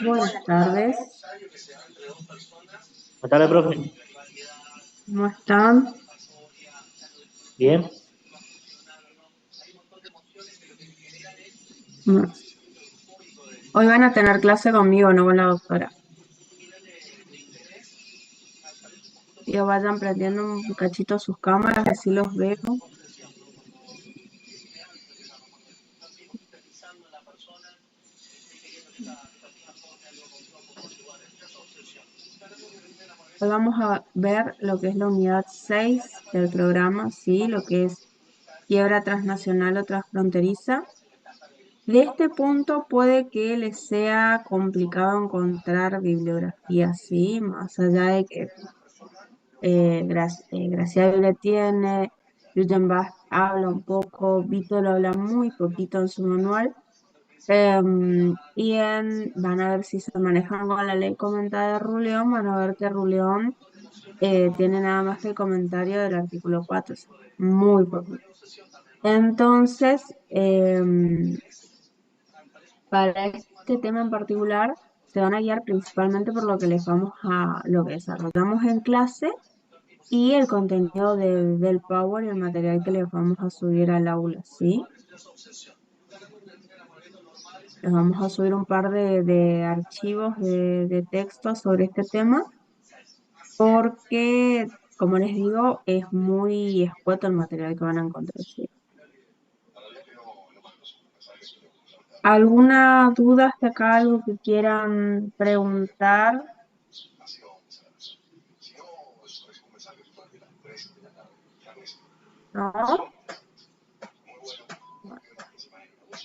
Buenas tardes, Buenas tardes, profe. ¿cómo están? Bien. Mm, Hoy van a tener clase conmigo, no con la doctora. Y vayan prendiendo un cachito sus cámaras, así los veo. Hoy vamos a ver lo que es la unidad 6 del programa, sí, lo que es quiebra transnacional o transfronteriza. De este punto puede que les sea complicado encontrar bibliografía, sí, más allá de que Graciela le tiene, Bach habla un poco, Vito lo habla muy poquito en su manual. Van a ver si se manejan con la ley comentada de Ruleón, van a ver que Ruleón tiene nada más que el comentario del artículo 4, o sea, muy poquito. Entonces, para este tema en particular, se van a guiar principalmente por lo que lo que desarrollamos en clase y el contenido del Power y el material que les vamos a subir al aula, ¿sí? Les vamos a subir un par de archivos de texto sobre este tema porque, como les digo, es muy escueto el material que van a encontrar, ¿sí? ¿Alguna duda hasta acá, algo que quieran preguntar? ¿No?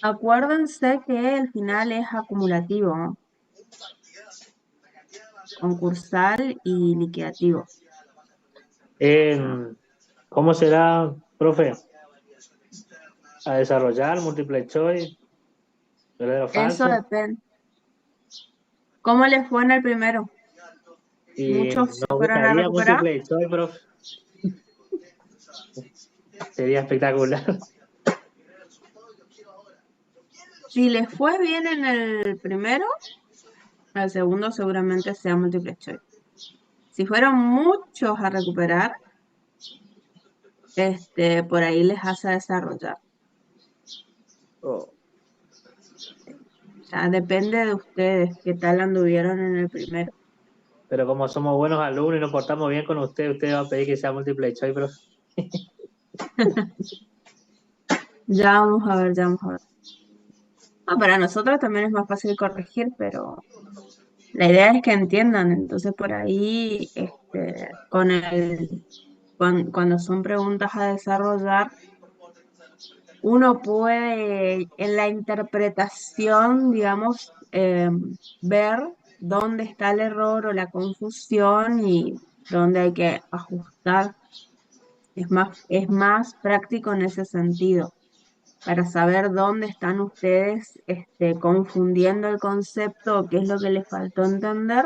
Acuérdense que el final es acumulativo, ¿no? Concursal y liquidativo. Ah, ¿Cómo será, profe? A desarrollar multiple choice, verdadero o eso falso. depende. ¿Cómo les fue en el primero? Y ¿Muchos se nos fueron a gustaría recuperar? multiple choice, profe. Sería espectacular. Si les fue bien en el primero, el segundo seguramente sea múltiple choice. Si fueron muchos a recuperar, por ahí les hace desarrollar. Oh, Ya depende de ustedes qué tal anduvieron en el primero. pero como somos buenos alumnos y nos portamos bien con usted, usted va a pedir que sea multiple choice, profe. Ya vamos a ver, ya vamos a ver. Para nosotros también es más fácil corregir, pero la idea es que entiendan. Entonces por ahí, cuando son preguntas a desarrollar, uno puede en la interpretación, digamos, ver dónde está el error o la confusión y dónde hay que ajustar. Es más práctico en ese sentido, para saber dónde están ustedes confundiendo el concepto o qué es lo que les faltó entender.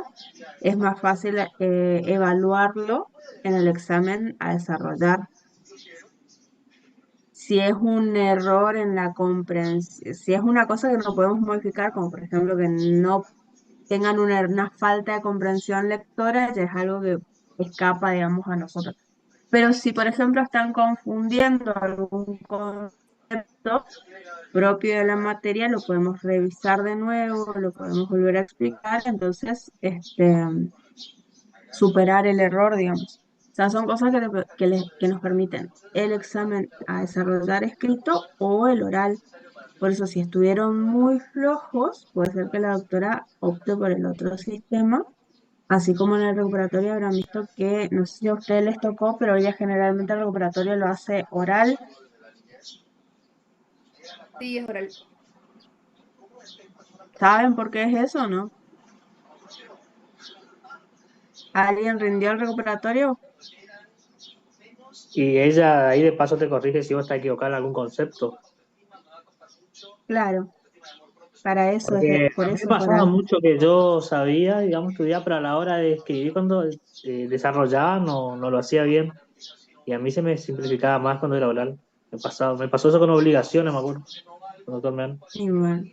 Es más fácil evaluarlo en el examen a desarrollar. Si es un error en la comprensión, si es una cosa que no podemos modificar, como por ejemplo que no tengan una falta de comprensión lectora, ya es algo que escapa, digamos, a nosotros. Pero si, por ejemplo, están confundiendo algún concepto propio de la materia, lo podemos revisar de nuevo, lo podemos volver a explicar, entonces, superar el error, digamos. O sea, son cosas que nos permiten el examen a desarrollar escrito o el oral. Por eso, si estuvieron muy flojos, puede ser que la doctora opte por el otro sistema. Así como en el recuperatorio habrán visto que, no sé si a ustedes les tocó, pero ella generalmente el recuperatorio lo hace oral. Sí, es oral. ¿Saben por qué es eso, no? ¿Alguien rindió el recuperatorio? Y ella ahí de paso te corrige si vos estás equivocado en algún concepto. Claro, para eso Porque por a mí me eso es pasaba oral. mucho que yo sabía, digamos, estudiar, pero a la hora de escribir, cuando desarrollaba, no lo hacía bien. Y a mí se me simplificaba más cuando era oral. Me pasó eso con obligaciones, me acuerdo. Con doctor Meana. Y bueno,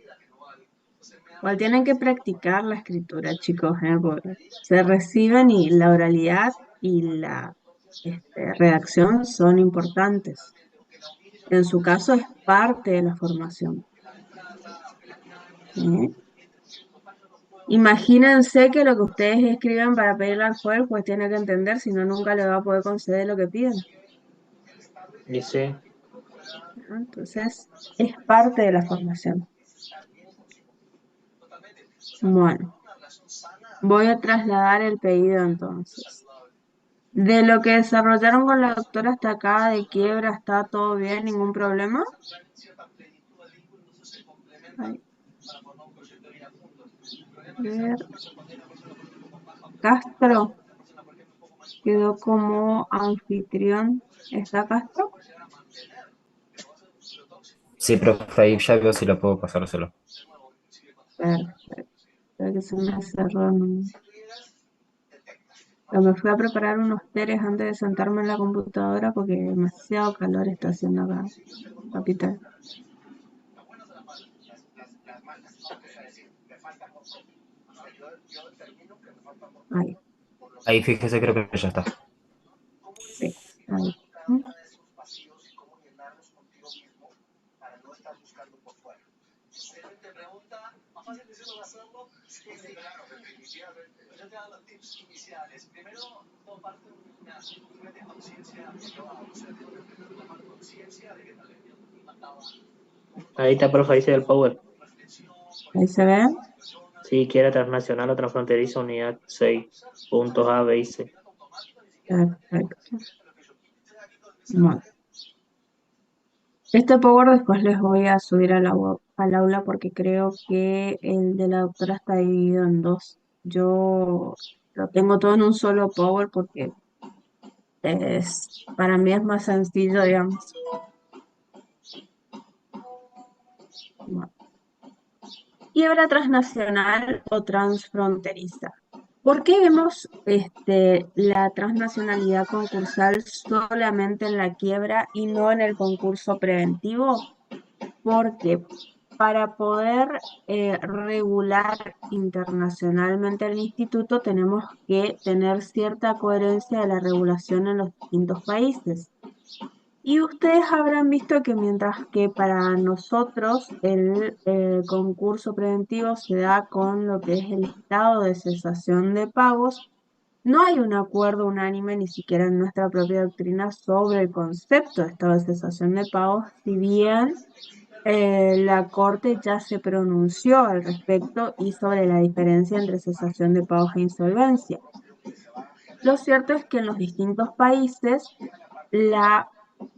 Igual tienen que practicar la escritura, chicos, porque se reciben y la oralidad y la redacción son importantes. En su caso es parte de la formación. ¿Sí? Imagínense que lo que ustedes escriben para pedirle al juez, pues tiene que entender, si no, nunca le va a poder conceder lo que piden. Y sí, ¿No? Entonces, es parte de la formación. Bueno, voy a trasladar el pedido entonces. De lo que desarrollaron con la doctora hasta acá de quiebra, ¿está todo bien? ¿Ningún problema? Ay, ver. Castro quedó como anfitrión. ¿Está Castro? Sí, profe, ahí ya veo si lo puedo pasárselo. Perfecto. Creo que se me cerró. Pero me fui a preparar unos teres antes de sentarme en la computadora porque demasiado calor está haciendo acá, capital. Ahí, Ahí fíjese, creo que ya está. sí, ahí. ¿Mm? ahí está, profe, dice el Power. Ahí se ve. Si quiere transnacional o transfronteriza, unidad 6 puntos A, B y C. Perfecto. Bueno, este Power después les voy a subir al aula porque creo que el de la doctora está dividido en dos. Yo lo tengo todo en un solo Power porque para mí es más sencillo, digamos. Bueno. Quiebra transnacional o transfronteriza. ¿Por qué vemos la transnacionalidad concursal solamente en la quiebra y no en el concurso preventivo? Porque para poder regular internacionalmente el instituto tenemos que tener cierta coherencia de la regulación en los distintos países. Y ustedes habrán visto que mientras que para nosotros el concurso preventivo se da con lo que es el estado de cesación de pagos, no hay un acuerdo unánime ni siquiera en nuestra propia doctrina sobre el concepto de estado de cesación de pagos, si bien la Corte ya se pronunció al respecto y sobre la diferencia entre cesación de pagos e insolvencia. Lo cierto es que en los distintos países la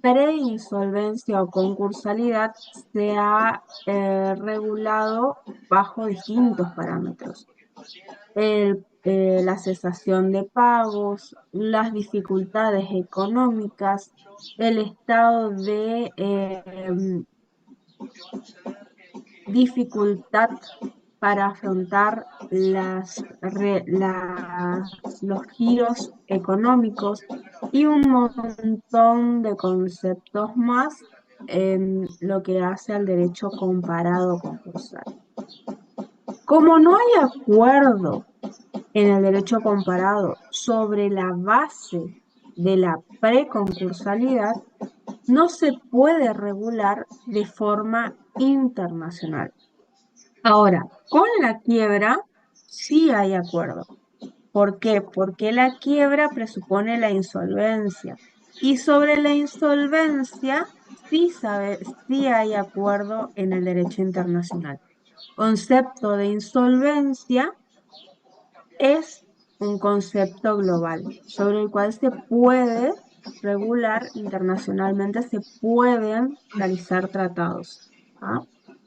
preinsolvencia o concursalidad se ha regulado bajo distintos parámetros. La cesación de pagos, las dificultades económicas, el estado de dificultad para afrontar los giros económicos y un montón de conceptos más en lo que hace al derecho comparado concursal. Como no hay acuerdo en el derecho comparado sobre la base de la preconcursalidad, no se puede regular de forma internacional. Ahora, con la quiebra sí hay acuerdo. ¿Por qué? Porque la quiebra presupone la insolvencia. Y sobre la insolvencia sí hay acuerdo en el derecho internacional. Concepto de insolvencia es un concepto global sobre el cual se puede regular internacionalmente, se pueden realizar tratados. ¿Ah?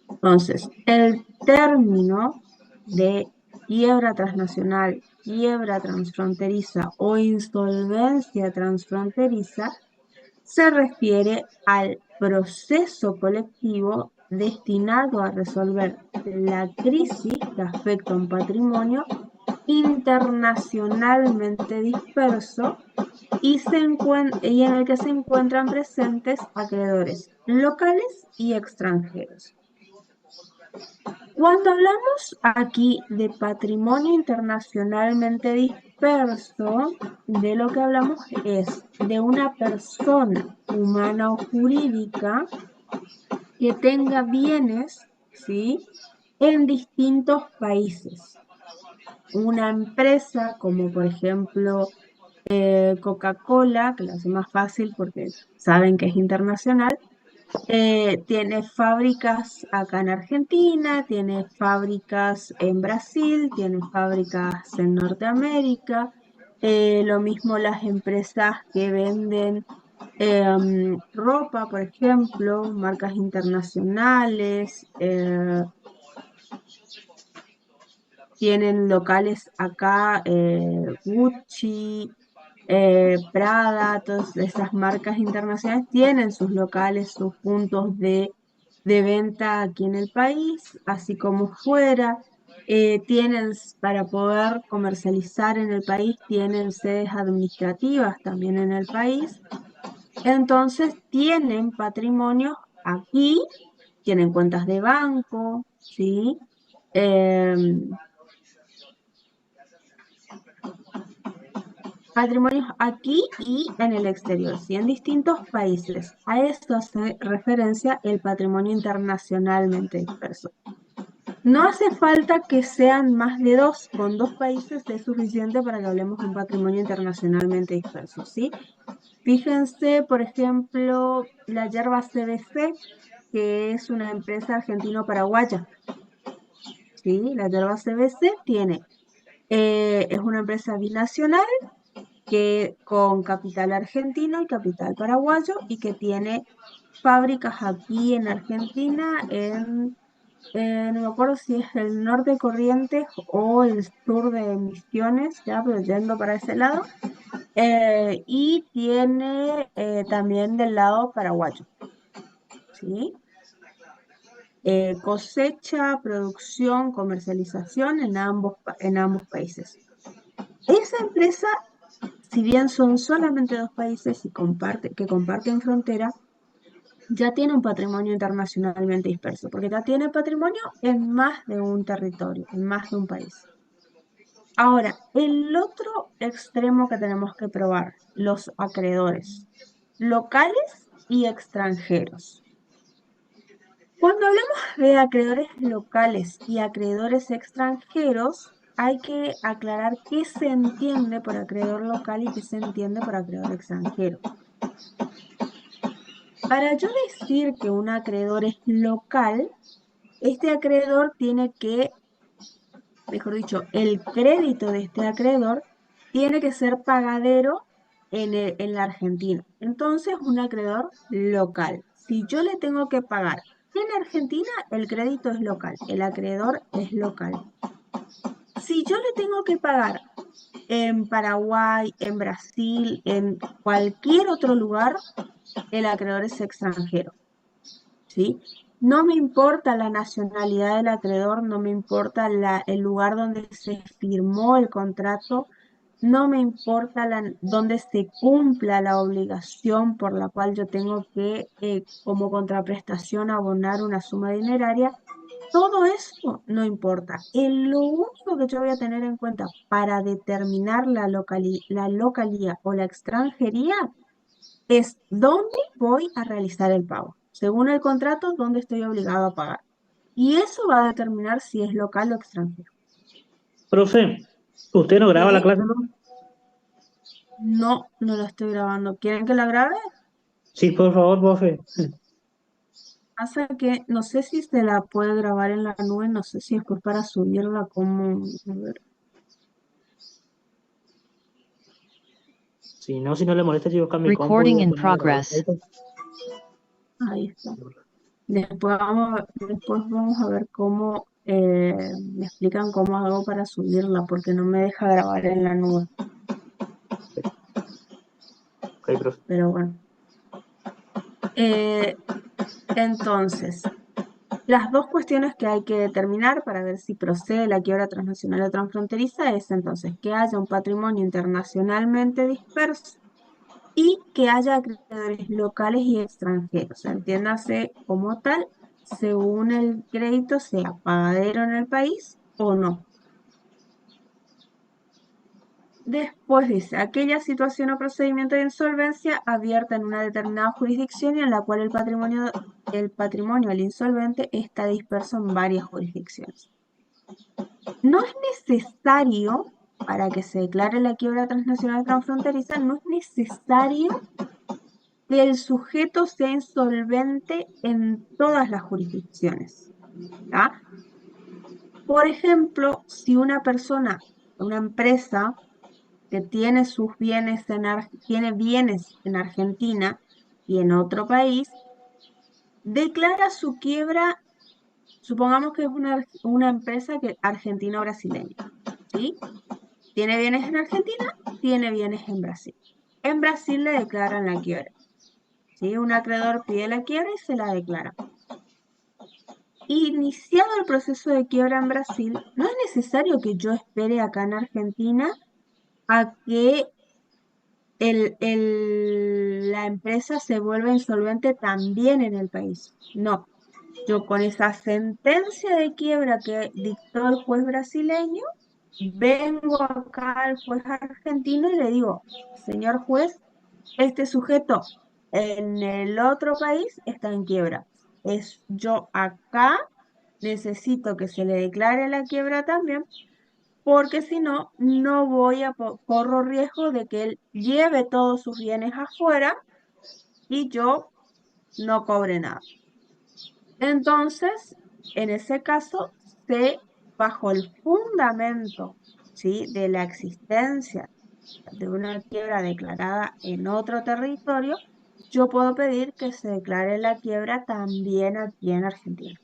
Entonces, el término de quiebra transnacional, quiebra transfronteriza o insolvencia transfronteriza se refiere al proceso colectivo destinado a resolver la crisis que afecta a un patrimonio internacionalmente disperso y en el que se encuentran presentes acreedores locales y extranjeros. Cuando hablamos aquí de patrimonio internacionalmente disperso, de lo que hablamos es de una persona humana o jurídica que tenga bienes, ¿sí?, en distintos países. Una empresa como por ejemplo Coca-Cola, que lo hace más fácil porque saben que es internacional, tiene fábricas acá en Argentina, tiene fábricas en Brasil, tiene fábricas en Norteamérica, lo mismo las empresas que venden ropa, por ejemplo, marcas internacionales, tienen locales acá, Gucci, Prada, todas esas marcas internacionales tienen sus locales, sus puntos de venta aquí en el país, así como fuera. Tienen, para poder comercializar en el país, tienen sedes administrativas también en el país. Entonces tienen patrimonios aquí, tienen cuentas de banco, ¿sí? Em, Patrimonios aquí y en el exterior, ¿sí? En distintos países. A esto hace referencia el patrimonio internacionalmente disperso. No hace falta que sean más de dos, con dos países es suficiente para que hablemos de un patrimonio internacionalmente disperso, ¿sí? Fíjense, por ejemplo, la yerba CBC, que es una empresa argentino-paraguaya, ¿sí? La yerba CBC es una empresa binacional que con capital argentino y capital paraguayo y que tiene fábricas aquí en Argentina, no me acuerdo si es el norte de Corrientes o el sur de Misiones, ya, pero yendo para ese lado, y tiene también del lado paraguayo, ¿sí? Cosecha, producción, comercialización en ambos países. Esa empresa, si bien son solamente dos países que comparten frontera, ya tiene un patrimonio internacionalmente disperso, porque ya tiene patrimonio en más de un territorio, en más de un país. Ahora, el otro extremo que tenemos que probar, los acreedores, locales y extranjeros. Cuando hablamos de acreedores locales y acreedores extranjeros, hay que aclarar qué se entiende por acreedor local y qué se entiende por acreedor extranjero. Para yo decir que un acreedor es local, este acreedor tiene que, mejor dicho, el crédito de este acreedor tiene que ser pagadero en la Argentina. Entonces, un acreedor local. Si yo le tengo que pagar en Argentina, el crédito es local, el acreedor es local. Si yo le tengo que pagar en Paraguay, en Brasil, en cualquier otro lugar, el acreedor es extranjero, ¿sí? No me importa la nacionalidad del acreedor, no me importa el lugar donde se firmó el contrato, no me importa dónde se cumpla la obligación por la cual yo tengo que, como contraprestación, abonar una suma dineraria. Todo eso no importa. Lo único que yo voy a tener en cuenta para determinar la localía o la extranjería es dónde voy a realizar el pago. Según el contrato, dónde estoy obligado a pagar. Y eso va a determinar si es local o extranjero. Profe, ¿usted no graba la ¿Sí? clase, no? No, no la estoy grabando. ¿Quieren que la grabe? Sí, por favor, profe. Pasa que no sé si se la puede grabar en la nube, no sé si después para subirla como... A ver, Si no, si no le molesta, yo buscar mi compu y Recording voy a in poner a grabar. progress. ahí está. Después vamos a ver cómo me explican cómo hago para subirla, porque no me deja grabar en la nube. Ok, profe. Pero bueno. Entonces, las dos cuestiones que hay que determinar para ver si procede la quiebra transnacional o transfronteriza es entonces que haya un patrimonio internacionalmente disperso y que haya acreedores locales y extranjeros. Entiéndase como tal según el crédito, sea pagadero en el país o no. Después dice, aquella situación o procedimiento de insolvencia abierta en una determinada jurisdicción y en la cual el patrimonio del insolvente está disperso en varias jurisdicciones. No es necesario, para que se declare la quiebra transnacional transfronteriza, no es necesario que el sujeto sea insolvente en todas las jurisdicciones. ¿Tá? Por ejemplo, si una persona, una empresa que tiene sus bienes tiene bienes en Argentina y en otro país, declara su quiebra, supongamos que es una empresa argentino-brasileña, ¿sí? Tiene bienes en Argentina, tiene bienes en Brasil. En Brasil le declaran la quiebra, ¿sí? Un acreedor pide la quiebra y se la declara. Iniciado el proceso de quiebra en Brasil, no es necesario que yo espere acá en Argentina a que la empresa se vuelve insolvente también en el país. No, yo con esa sentencia de quiebra que dictó el juez brasileño, vengo acá al juez argentino y le digo, señor juez, este sujeto en el otro país está en quiebra. Yo acá necesito que se le declare la quiebra también, porque si no, no corro riesgo de que él lleve todos sus bienes afuera y yo no cobre nada. Entonces, en ese caso, bajo el fundamento, ¿sí?, de la existencia de una quiebra declarada en otro territorio, yo puedo pedir que se declare la quiebra también aquí en Argentina.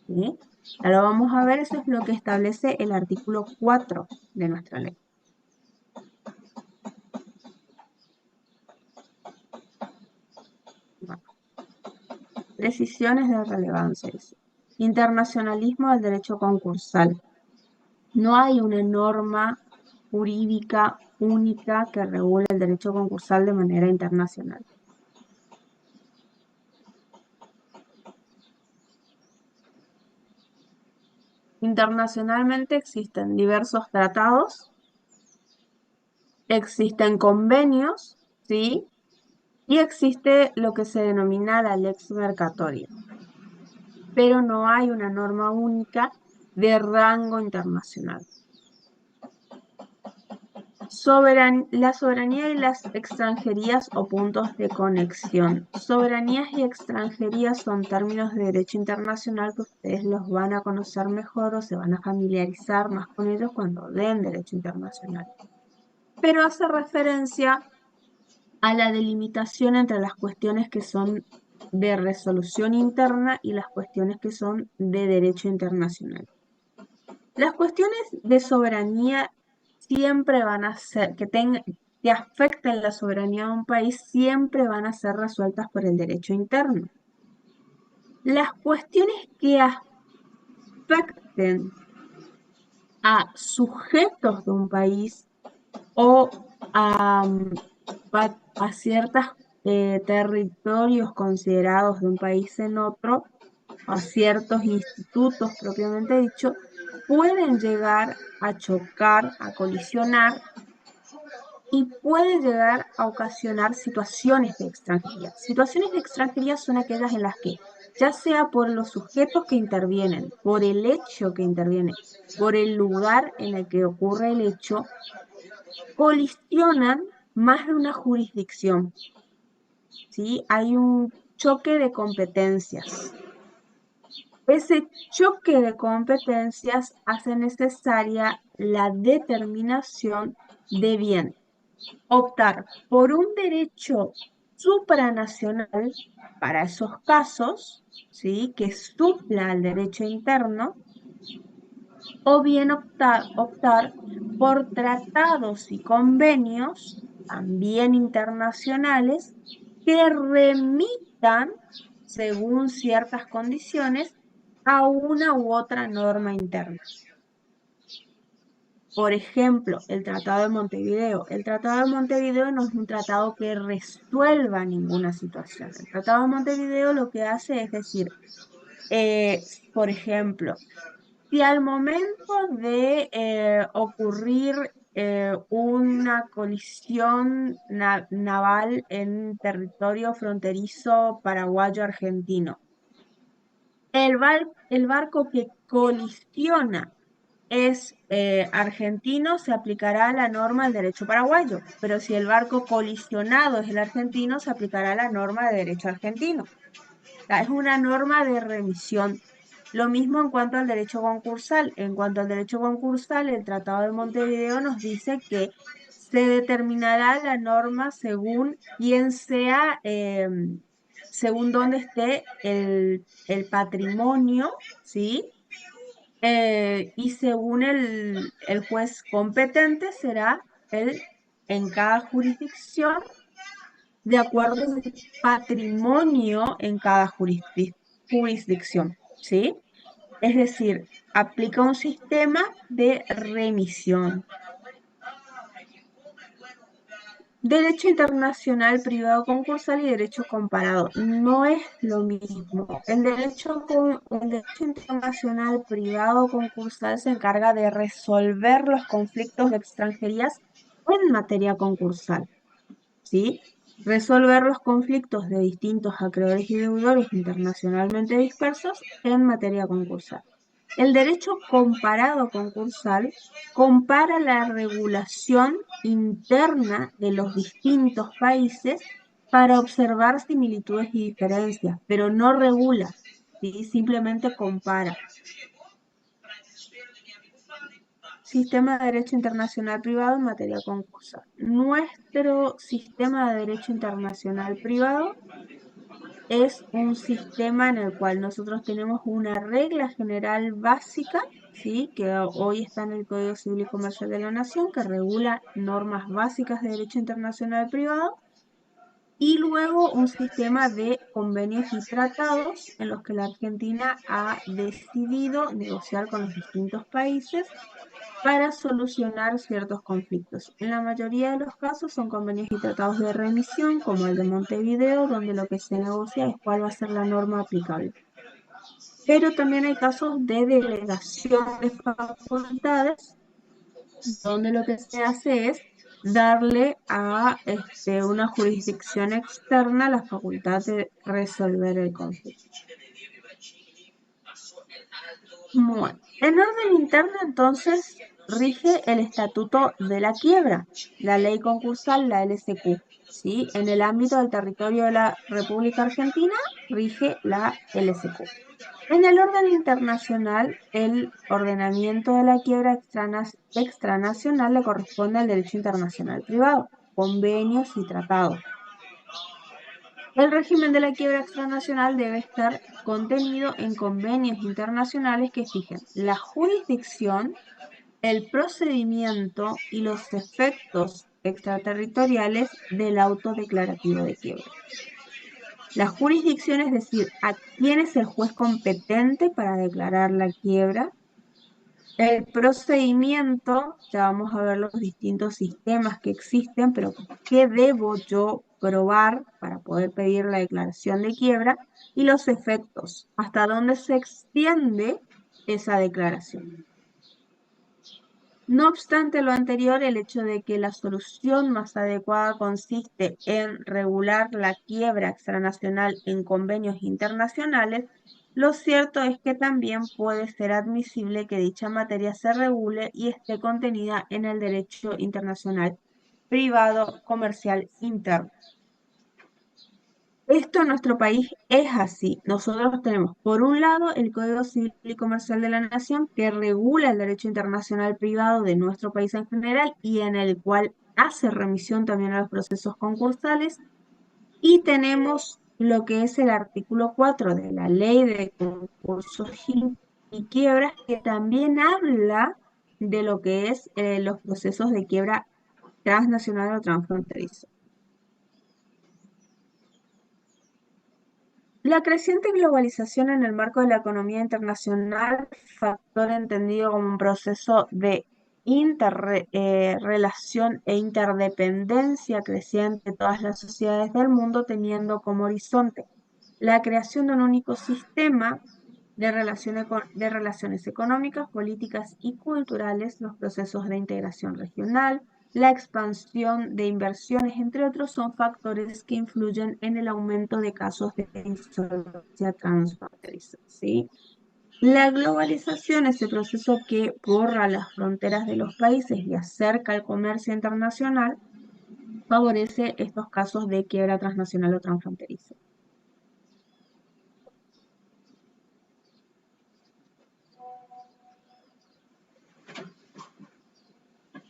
¿Sí? Ya lo vamos a ver, eso es lo que establece el artículo 4 de nuestra ley. Bueno, precisiones de relevancia. Internacionalismo del derecho concursal. No hay una norma jurídica única que regule el derecho concursal de manera internacional. Internacionalmente existen diversos tratados, existen convenios, ¿sí? Y existe lo que se denomina la lex mercatoria, pero no hay una norma única de rango internacional. La soberanía y las extranjerías o puntos de conexión. Soberanías y extranjerías son términos de derecho internacional que ustedes los van a conocer mejor o se van a familiarizar más con ellos cuando den derecho internacional. Pero hace referencia a la delimitación entre las cuestiones que son de resolución interna y las cuestiones que son de derecho internacional. Las cuestiones de soberanía siempre van a ser, que afecten la soberanía de un país, siempre van a ser resueltas por el derecho interno. Las cuestiones que afecten a sujetos de un país o a ciertos territorios considerados de un país en otro, a ciertos institutos propiamente dicho, pueden llegar a chocar, a colisionar y puede llegar a ocasionar situaciones de extranjería. Situaciones de extranjería son aquellas en las que, ya sea por los sujetos que intervienen, por el hecho que interviene, por el lugar en el que ocurre el hecho, colisionan más de una jurisdicción. ¿Sí? Hay un choque de competencias. Ese choque de competencias hace necesaria la determinación de bien optar por un derecho supranacional para esos casos, ¿sí?, que supla al derecho interno, o bien optar por tratados y convenios, también internacionales, que remitan, según ciertas condiciones, a una u otra norma interna. Por ejemplo, el Tratado de Montevideo. El Tratado de Montevideo no es un tratado que resuelva ninguna situación. El Tratado de Montevideo lo que hace es decir, Eh, por ejemplo, si al momento de ocurrir una colisión naval en territorio fronterizo paraguayo-argentino, el barco que colisiona es argentino, se aplicará la norma del derecho paraguayo, pero si el barco colisionado es el argentino, se aplicará la norma de derecho argentino. Sea, es una norma de remisión. Lo mismo en cuanto al derecho concursal. En cuanto al derecho concursal, el Tratado de Montevideo nos dice que se determinará la norma según quién sea, según dónde esté el patrimonio, ¿sí? Y según el juez competente será en cada jurisdicción de acuerdo al patrimonio en cada jurisdicción, ¿sí? Es decir, aplica un sistema de remisión. Derecho internacional privado concursal y derecho comparado. No es lo mismo. El derecho internacional privado concursal se encarga de resolver los conflictos de extranjerías en materia concursal, ¿sí? Resolver los conflictos de distintos acreedores y deudores internacionalmente dispersos en materia concursal. El derecho comparado concursal compara la regulación interna de los distintos países para observar similitudes y diferencias, pero no regula, ¿sí? Simplemente compara. Sistema de Derecho Internacional Privado en materia concursal. Nuestro sistema de Derecho Internacional Privado es un sistema en el cual nosotros tenemos una regla general básica, ¿sí? Que hoy está en el Código Civil y Comercial de la Nación, que regula normas básicas de Derecho Internacional Privado, y luego un sistema de convenios y tratados en los que la Argentina ha decidido negociar con los distintos países para solucionar ciertos conflictos. En la mayoría de los casos son convenios y tratados de remisión, como el de Montevideo, donde lo que se negocia es cuál va a ser la norma aplicable. Pero también hay casos de delegación de facultades, donde lo que se hace es darle a una jurisdicción externa la facultad de resolver el conflicto. Bueno, en orden interno entonces rige el Estatuto de la Quiebra, la ley concursal, la LSQ, ¿sí? En el ámbito del territorio de la República Argentina rige la LSQ. En el orden internacional, el ordenamiento de la quiebra extranacional le corresponde al derecho internacional privado, convenios y tratados. El régimen de la quiebra extranacional debe estar contenido en convenios internacionales que fijen la jurisdicción, el procedimiento y los efectos extraterritoriales del auto declarativo de quiebra. La jurisdicción, es decir, a quién es el juez competente para declarar la quiebra. El procedimiento, ya vamos a ver los distintos sistemas que existen, pero ¿qué debo yo probar para poder pedir la declaración de quiebra? Y los efectos, hasta dónde se extiende esa declaración. No obstante lo anterior, el hecho de que la solución más adecuada consiste en regular la quiebra extranacional en convenios internacionales, lo cierto es que también puede ser admisible que dicha materia se regule y esté contenida en el derecho internacional privado comercial interno. Esto en nuestro país es así. Nosotros tenemos, por un lado, el Código Civil y Comercial de la Nación, que regula el derecho internacional privado de nuestro país en general y en el cual hace remisión también a los procesos concursales. Y tenemos lo que es el artículo 4 de la Ley de Concursos y Quiebras, que también habla de lo que es los procesos de quiebra transnacional o transfronterizo. La creciente globalización en el marco de la economía internacional, factor entendido como un proceso de interrelación e interdependencia creciente de todas las sociedades del mundo, teniendo como horizonte la creación de un único sistema de relaciones económicas, políticas y culturales, los procesos de integración regional, la expansión de inversiones, entre otros, son factores que influyen en el aumento de casos de insolvencia transfronteriza, ¿sí? La globalización, ese proceso que borra las fronteras de los países y acerca el comercio internacional, favorece estos casos de quiebra transnacional o transfronteriza.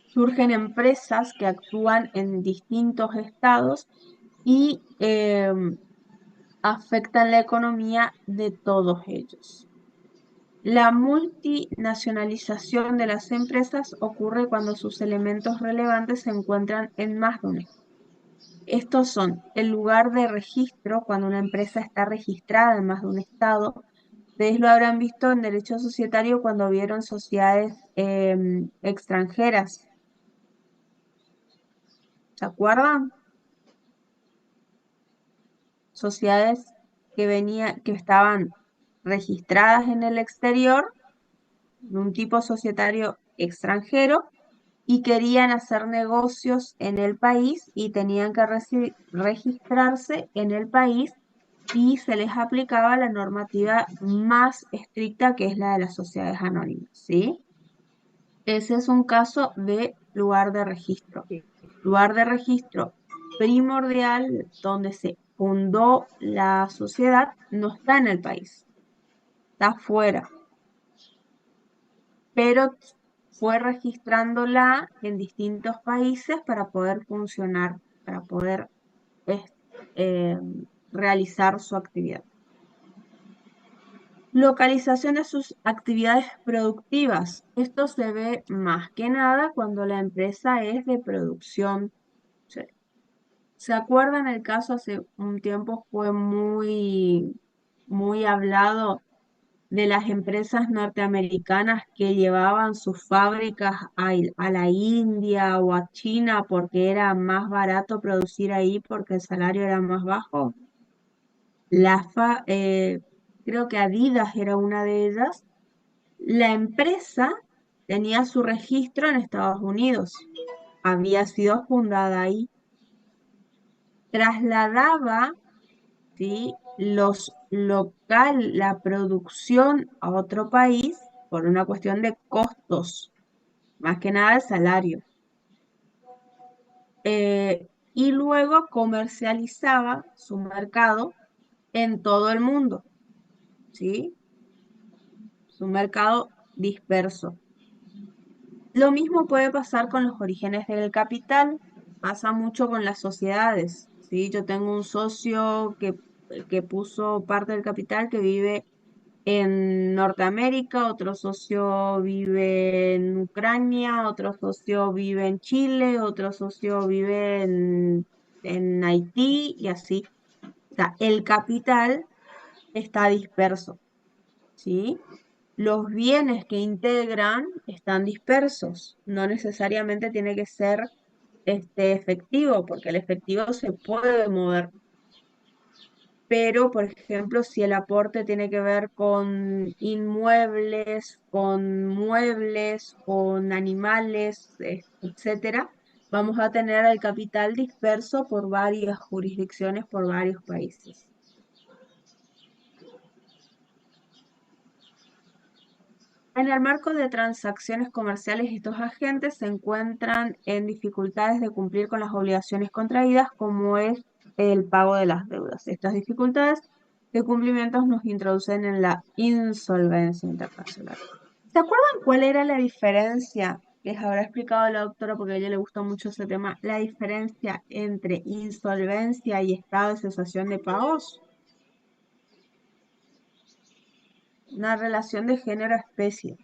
Surgen empresas que actúan en distintos estados y afectan la economía de todos ellos. La multinacionalización de las empresas ocurre cuando sus elementos relevantes se encuentran en más de un estado. Estos son el lugar de registro, cuando una empresa está registrada en más de un estado. Ustedes lo habrán visto en derecho societario cuando vieron sociedades extranjeras. ¿Se acuerdan? Sociedades que estaban registradas en el exterior, de un tipo societario extranjero, y querían hacer negocios en el país y tenían que registrarse en el país y se les aplicaba la normativa más estricta, que es la de las sociedades anónimas, ¿sí? Ese es un caso de lugar de registro. Lugar de registro primordial donde se fundó la sociedad no está en el país, está fuera, pero fue registrándola en distintos países para poder funcionar, para poder eh, realizar su actividad. Localización de sus actividades productivas. Esto se ve más que nada cuando la empresa es de producción. ¿Se acuerdan el caso? Hace un tiempo fue muy hablado de las empresas norteamericanas que llevaban sus fábricas a la India o a China porque era más barato producir ahí porque el salario era más bajo. Creo que Adidas era una de ellas. La empresa tenía su registro en Estados Unidos, había sido fundada ahí, trasladaba, ¿sí?, la producción a otro país por una cuestión de costos, más que nada el salario. Y luego comercializaba su mercado en todo el mundo, ¿sí? Su mercado disperso. Lo mismo puede pasar con los orígenes del capital, pasa mucho con las sociedades, ¿sí? Yo tengo un socio que puso parte del capital que vive en Norteamérica, otro socio vive en Ucrania, otro socio vive en Chile, otro socio vive en Haití y así. O sea, el capital está disperso, ¿sí? Los bienes que integran están dispersos, no necesariamente tiene que ser efectivo, porque el efectivo se puede mover. Pero, por ejemplo, si el aporte tiene que ver con inmuebles, con muebles, con animales, etcétera, vamos a tener el capital disperso por varias jurisdicciones, por varios países. En el marco de transacciones comerciales, estos agentes se encuentran en dificultades de cumplir con las obligaciones contraídas, como es el pago de las deudas. Estas dificultades de cumplimientos nos introducen en la insolvencia internacional. ¿Se acuerdan cuál era la diferencia? Les habrá explicado la doctora porque a ella le gusta mucho ese tema. La diferencia entre insolvencia y estado de cesación de pagos. Una relación de género-especie.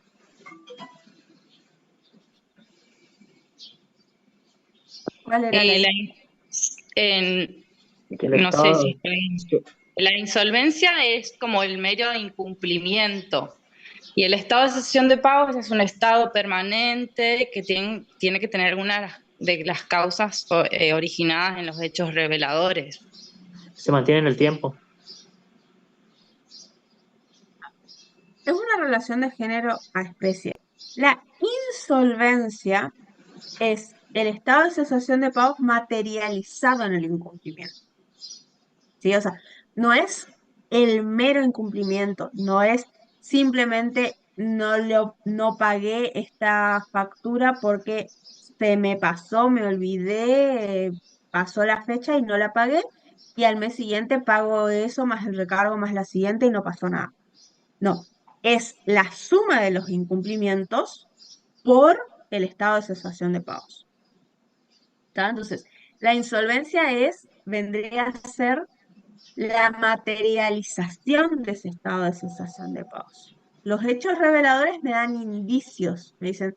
¿Cuál era la Que el No sé si Estado, estoy bien. La insolvencia es como el medio de incumplimiento y el estado de cesión de pagos es un estado permanente que tiene que tener algunas de las causas originadas en los hechos reveladores. se mantiene en el tiempo. Es una relación de género a especie. La insolvencia es el estado de cesación de pagos materializado en el incumplimiento. ¿Sí? O sea, no es el mero incumplimiento, no es simplemente no pagué esta factura porque se me pasó, me olvidé, pasó la fecha y no la pagué, y al mes siguiente pago eso más el recargo más la siguiente y no pasó nada. No, es la suma de los incumplimientos por el estado de cesación de pagos. ¿Está? Entonces, la insolvencia vendría a ser la materialización de ese estado de cesación de pagos. Los hechos reveladores me dan indicios, me dicen,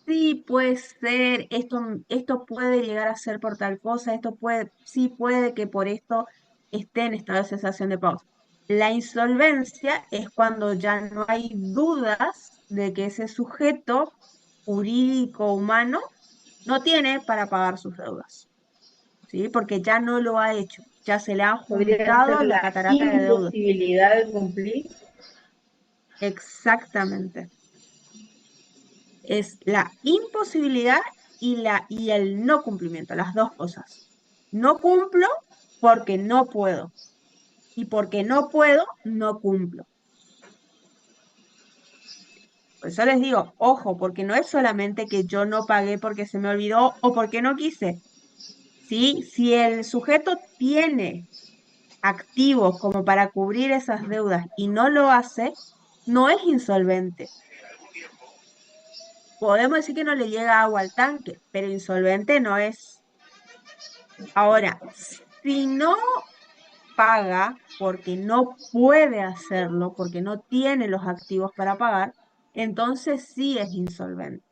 sí puede ser, esto puede llegar a ser por tal cosa, sí puede que por esto esté en estado de cesación de pagos. La insolvencia es cuando ya no hay dudas de que ese sujeto jurídico humano no tiene para pagar sus deudas, ¿sí? Porque ya no lo ha hecho, ya se le ha Podría juntado ser la la catarata de deudas. imposibilidad de cumplir. Exactamente. Es la imposibilidad y el no cumplimiento, las dos cosas. No cumplo porque no puedo. Y porque no puedo, no cumplo. Por eso les digo, ojo, porque no es solamente que yo no pagué porque se me olvidó o porque no quise. ¿Sí? Si el sujeto tiene activos como para cubrir esas deudas y no lo hace, no es insolvente. Podemos decir que no le llega agua al tanque, pero insolvente no es. Ahora, si no paga porque no puede hacerlo, porque no tiene los activos para pagar, entonces sí es insolvente.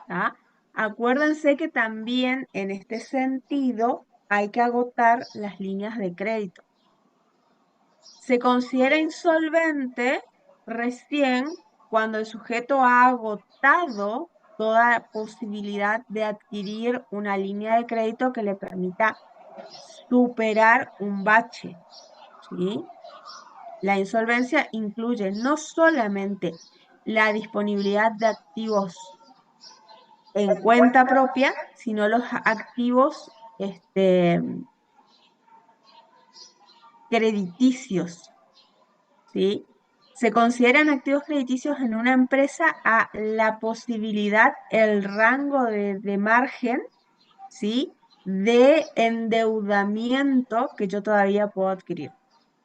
¿Tá? Acuérdense que también en este sentido hay que agotar las líneas de crédito. Se considera insolvente recién cuando el sujeto ha agotado toda posibilidad de adquirir una línea de crédito que le permita superar un bache, ¿sí? La insolvencia incluye no solamente la disponibilidad de activos en cuenta propia, sino los activos crediticios, ¿sí? Se consideran activos crediticios en una empresa a la posibilidad, el rango de margen, ¿sí? De endeudamiento que yo todavía puedo adquirir.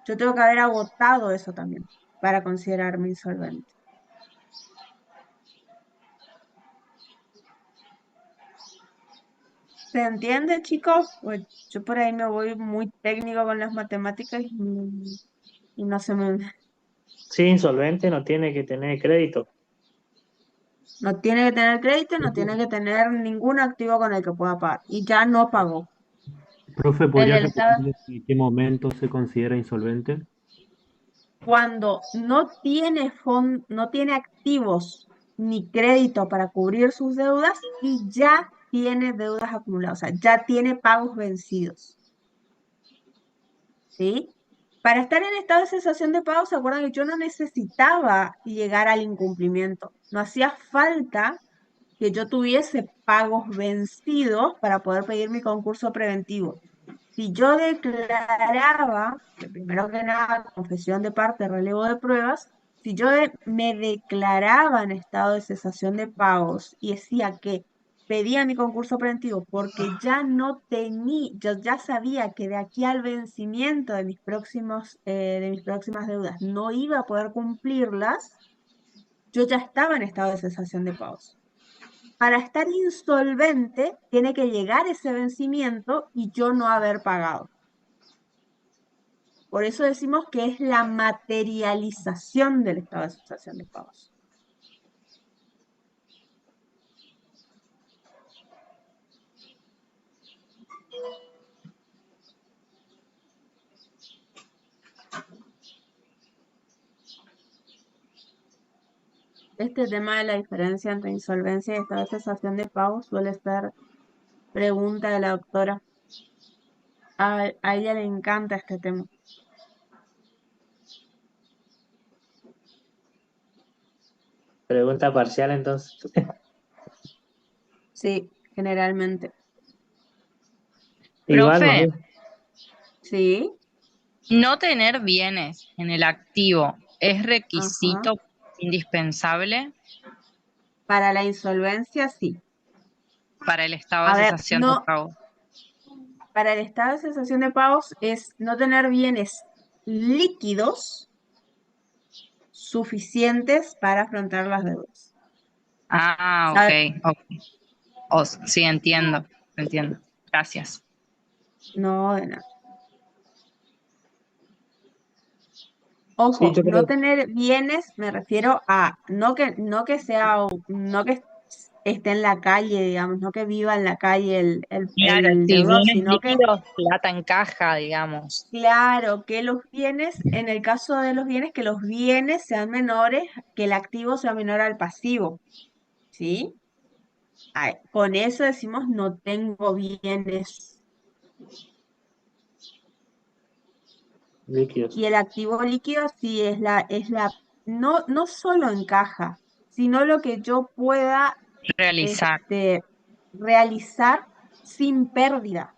Yo tengo que haber agotado eso también para considerarme insolvente. ¿Se entiende, chicos? Pues yo por ahí me voy muy técnico con las matemáticas y no se me... Sí, insolvente no tiene que tener crédito. No tiene que tener crédito, no tiene que tener ningún activo con el que pueda pagar. Y ya no pagó. Profe, El ¿podría del Estado, repetir en qué momento se considera insolvente? cuando no tiene activos ni crédito para cubrir sus deudas y ya tiene deudas acumuladas, o sea, ya tiene pagos vencidos. ¿Sí? Para estar en estado de cesación de pagos, se acuerdan que yo no necesitaba llegar al incumplimiento. No hacía falta que yo tuviese pagos vencidos para poder pedir mi concurso preventivo. Si yo declaraba, que primero que nada, confesión de parte, relevo de pruebas, si yo me declaraba en estado de cesación de pagos y decía que pedía mi concurso preventivo porque ya no tenía, yo ya sabía que de aquí al vencimiento de de mis próximas deudas no iba a poder cumplirlas, yo ya estaba en estado de cesación de pagos. Para estar insolvente, tiene que llegar ese vencimiento y yo no haber pagado. Por eso decimos que es la materialización del estado de cesación de pagos. Este tema de la diferencia entre insolvencia y estado de cesación de pagos suele ser pregunta de la doctora. A ella le encanta este tema. Pregunta parcial, entonces. Sí, generalmente. Igual, Profe, mami. Sí, no tener bienes en el activo es ajá. requisito indispensable Para la insolvencia, sí. para el estado A de ver, cesación de no, pago. para el estado de cesación de pagos es no tener bienes líquidos suficientes para afrontar las deudas. Ah, ok, ¿Sabe? ok. Sí, entiendo, entiendo. Gracias. No, de nada. Sí, Ojo, yo no creo. tener bienes me refiero a no que sea, no que esté en la calle, digamos, no que viva en la calle Claro, el sí, deudor, bienes sino que, líquidos, plata en caja, digamos. claro, que los bienes, en el caso de los bienes, que los bienes sean menores, que el activo sea menor al pasivo, ¿sí? Ay, con eso decimos no tengo bienes. Líquidos. Y el activo líquido sí no solo en caja, sino lo que yo pueda Realizar. este, realizar sin pérdida.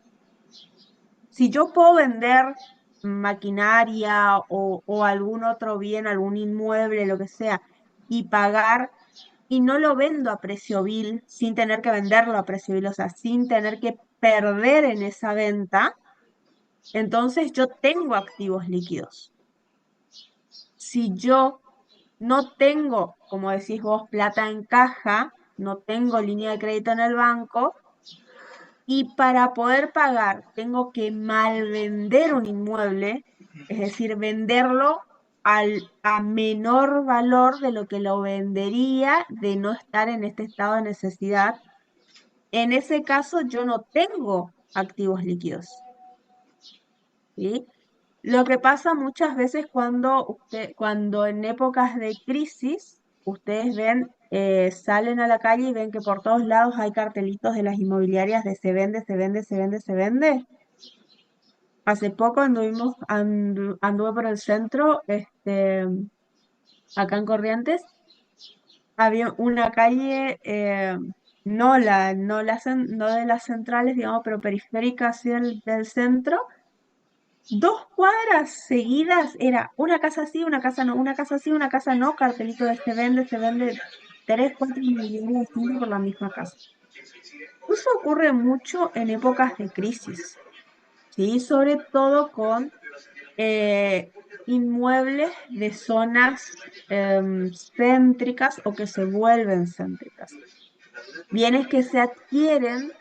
Si yo puedo vender maquinaria o algún otro bien, algún inmueble, lo que sea, y pagar, y no lo vendo a precio vil, sin tener que venderlo a precio vil, o sea, sin tener que perder en esa venta, entonces yo tengo activos líquidos. Si yo no tengo, como decís vos, plata en caja, no tengo línea de crédito en el banco, y para poder pagar tengo que malvender un inmueble, es decir, venderlo a menor valor de lo que lo vendería de no estar en este estado de necesidad. En ese caso yo no tengo activos líquidos, ¿sí? Lo que pasa muchas veces cuando en épocas de crisis, ustedes ven, salen a la calle y ven que por todos lados hay cartelitos de las inmobiliarias de se vende, se vende, se vende, se vende. Hace poco anduve por el centro, acá en Corrientes, había una calle, no de las centrales, digamos, pero periférica así del centro. 2 cuadras seguidas era una casa así, una casa no, una casa así, una casa no, cartelito de se vende, 3, 4 inmobiliarias distintas por la misma casa. Eso ocurre mucho en épocas de crisis, ¿sí? Sobre todo con eh, inmuebles de zonas céntricas o que se vuelven céntricas. Bienes que se adquieren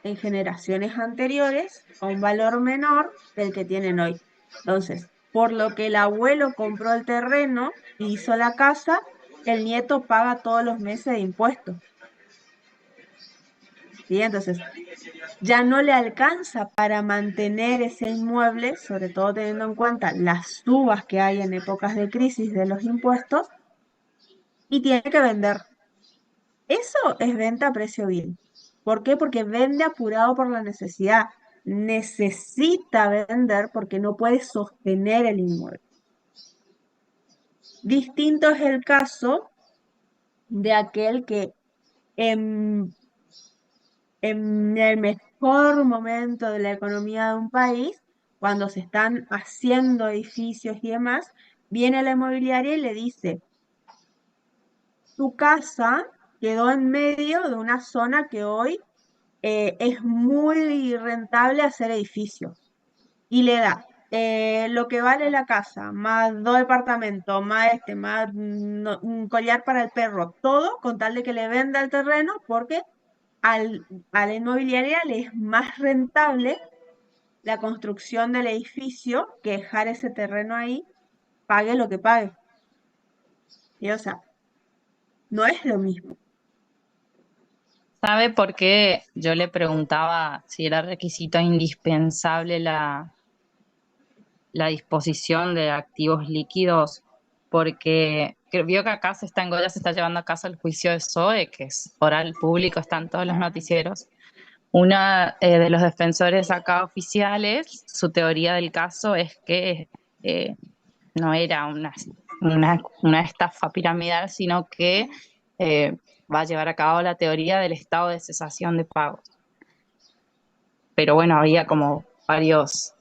en generaciones anteriores a un valor menor del que tienen hoy. Entonces, por lo que el abuelo compró el terreno e hizo la casa, el nieto paga todos los meses de impuestos. ¿Sí? Entonces, ya no le alcanza para mantener ese inmueble, sobre todo teniendo en cuenta las subas que hay en épocas de crisis de los impuestos, y tiene que vender. Eso es venta a precio bien. ¿Por qué? Porque vende apurado por la necesidad. Necesita vender porque no puede sostener el inmueble. Distinto es el caso de aquel que en, en el mejor momento de la economía de un país, cuando se están haciendo edificios y demás, viene la inmobiliaria y le dice, tu casa quedó en medio de una zona que hoy es muy rentable hacer edificios y le da lo que vale la casa, más 2 departamentos, más un collar para el perro, todo con tal de que le venda el terreno porque a la inmobiliaria le es más rentable la construcción del edificio que dejar ese terreno ahí, pague lo que pague. Y, o sea, no es lo mismo. ¿Sabe por qué yo le preguntaba si era requisito indispensable la disposición de activos líquidos? Porque vio que acá en Goya se está llevando a casa el juicio de Zoe, que es oral público, está en todos los noticieros. Una de los defensores acá oficiales, su teoría del caso es que no era una estafa piramidal, sino que eh, va a llevar a cabo la teoría del estado de cesación de pagos. Pero bueno, había como varios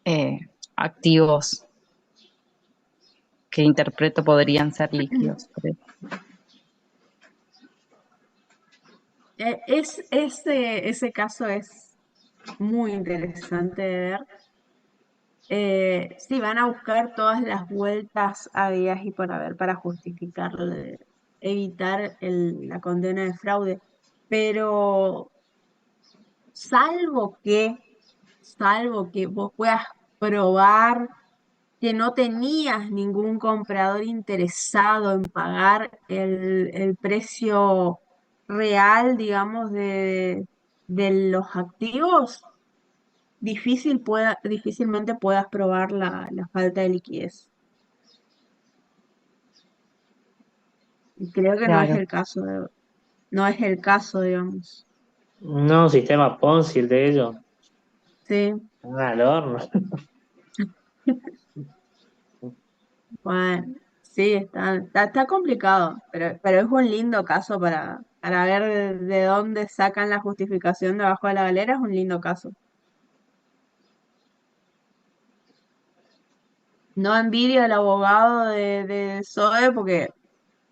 eh, activos que interpreto podrían ser líquidos. Ese caso es muy interesante de ver. Sí, van a buscar todas las vueltas habidas y por haber para justificar, evitar la condena de fraude. Pero salvo que, salvo que vos puedas probar que no tenías ningún comprador interesado en pagar el precio real, digamos, de los activos, difícilmente puedas probar la falta de liquidez. Y creo que no es Claro. el caso, no es el caso, digamos. No, un sistema Ponzi el de ellos. Sí, Al horno. bueno, sí, está complicado, pero es un lindo caso para ver de dónde sacan la justificación de abajo de la galera, es un lindo caso. No envidio al abogado de Zoe porque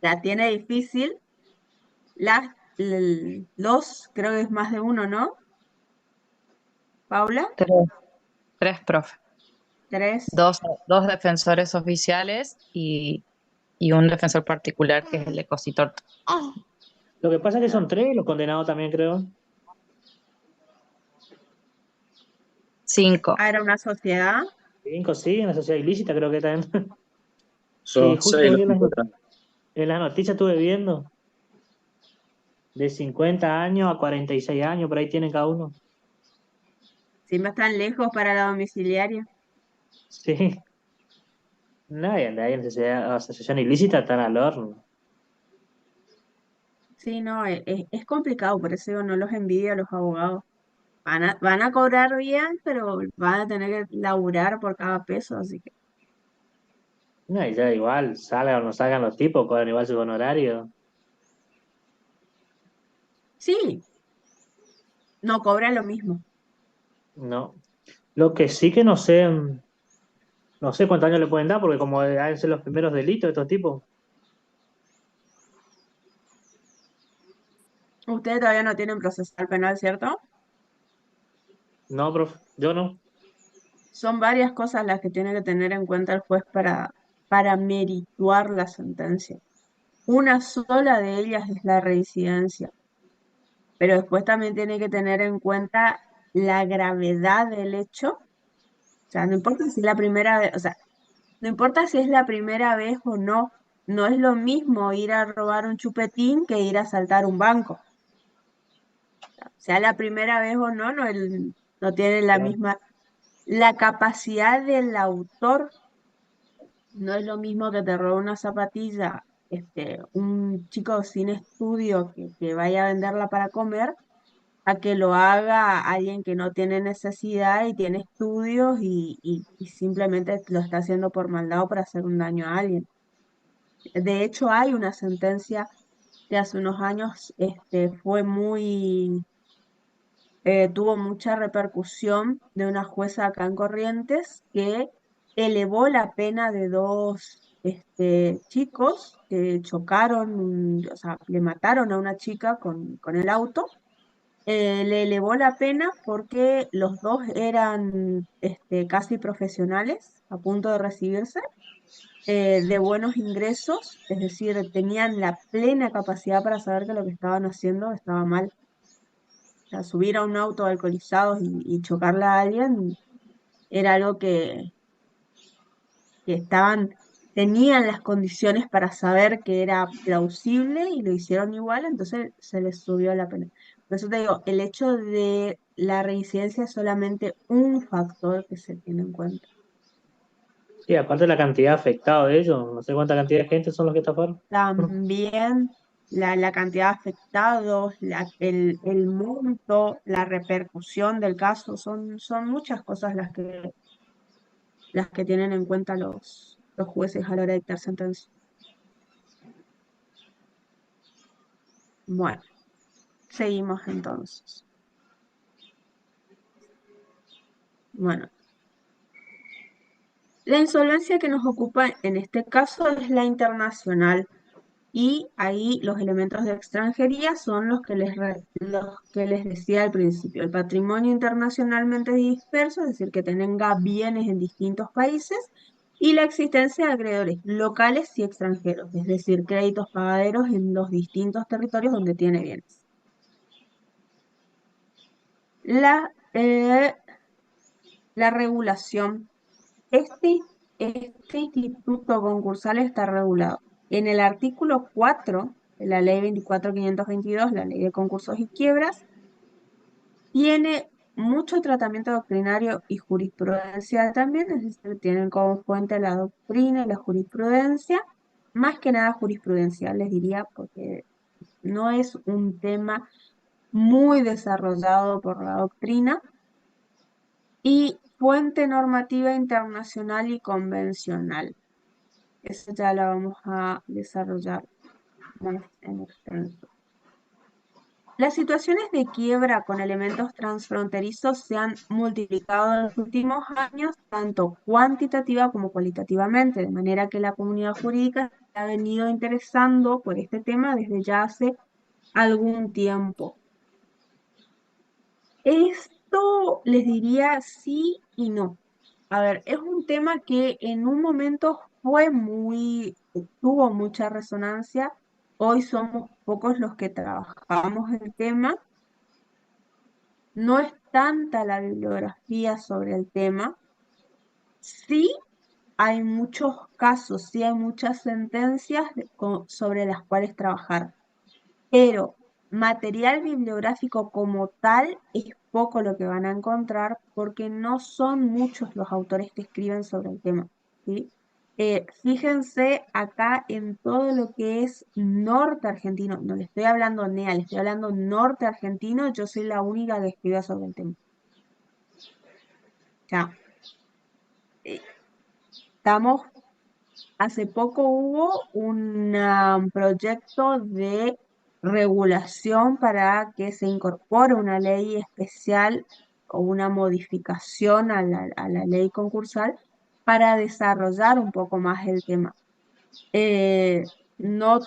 la tiene difícil. Creo que es más de uno, ¿no? Paula, Tres, tres profes, tres. dos defensores oficiales y un defensor particular que es el expositor. Lo que pasa es que son tres los condenados también, creo. Cinco. Ah, era una sociedad. Cinco, sí, en la sociedad ilícita creo que también. Sí, Son justo seis vi los imputados. en las noticias estuve viendo. De 50 años a 46 años, por ahí tienen cada uno. Siempre están lejos para la domiciliaria. Sí. Nadie de ahí en asociación ilícita están al horno. Sí, no, es complicado, por eso yo no los envidio a los abogados. Van a cobrar bien, pero van a tener que laburar por cada peso, así que No, y ya igual, salgan o no salgan los tipos, cobran igual su honorario. sí, no cobran lo mismo. No. Lo que sí que no sé, no sé cuántos años le pueden dar, porque como han sido los primeros delitos de estos tipos. Ustedes todavía no tienen procesal penal, ¿cierto? No, profe, yo no. Son varias cosas las que tiene que tener en cuenta el juez para merituar la sentencia. Una sola de ellas es la reincidencia, pero después también tiene que tener en cuenta la gravedad del hecho. O sea, no importa si es la primera vez, o sea, no importa si es la primera vez o no, no es lo mismo ir a robar un chupetín que ir a asaltar un banco. Sea la primera vez o no, no tiene la Claro. misma, la capacidad del autor no es lo mismo que te robe una zapatilla, un chico sin estudio que vaya a venderla para comer, a que lo haga alguien que no tiene necesidad y tiene estudios y simplemente lo está haciendo por maldad o para hacer un daño a alguien. De hecho, hay una sentencia de hace unos años, fue tuvo mucha repercusión de una jueza acá en Corrientes que elevó la pena de dos chicos que chocaron, o sea, le mataron a una chica con el auto. Le elevó la pena porque los dos eran casi profesionales, a punto de recibirse, de buenos ingresos, es decir, tenían la plena capacidad para saber que lo que estaban haciendo estaba mal. O sea, subir a un auto alcoholizado y chocarle a alguien era algo que tenían las condiciones para saber que era plausible y lo hicieron igual, entonces se les subió la pena. Por eso te digo, el hecho de la reincidencia es solamente un factor que se tiene en cuenta. Sí, aparte de la cantidad de afectados de ellos, no sé cuánta cantidad de gente son los que estafaron. También la cantidad de afectados, el monto, la repercusión del caso, son muchas cosas las que tienen en cuenta los jueces a la hora de dictar sentencia. Bueno, seguimos entonces. Bueno, la insolvencia que nos ocupa en este caso es la internacional. Y ahí los elementos de extranjería son los que les decía al principio. El patrimonio internacionalmente disperso, es decir, que tenga bienes en distintos países, y la existencia de acreedores locales y extranjeros, es decir, créditos pagaderos en los distintos territorios donde tiene bienes. La regulación. Este instituto concursal está regulado en el artículo 4 de la ley 24.522, la ley de concursos y quiebras. Tiene mucho tratamiento doctrinario y jurisprudencial también, es decir, tienen como fuente la doctrina y la jurisprudencia, más que nada jurisprudencial, les diría, porque no es un tema muy desarrollado por la doctrina. Y fuente normativa internacional y convencional. Eso ya lo vamos a desarrollar más en extenso. Las situaciones de quiebra con elementos transfronterizos se han multiplicado en los últimos años, tanto cuantitativa como cualitativamente, de manera que la comunidad jurídica se ha venido interesando por este tema desde ya hace algún tiempo. Esto les diría sí y no. A ver, es un tema que en un momento tuvo mucha resonancia. Hoy somos pocos los que trabajamos el tema. No es tanta la bibliografía sobre el tema. Sí hay muchos casos, sí hay muchas sentencias sobre las cuales trabajar. Pero material bibliográfico como tal es poco lo que van a encontrar porque no son muchos los autores que escriben sobre el tema, ¿sí? Fíjense acá en todo lo que es norte argentino, no le estoy hablando NEA, le estoy hablando norte argentino, yo soy la única que escribe sobre el tema. O sea, hace poco hubo un proyecto de regulación para que se incorpore una ley especial o una modificación a la ley concursal para desarrollar un poco más el tema. No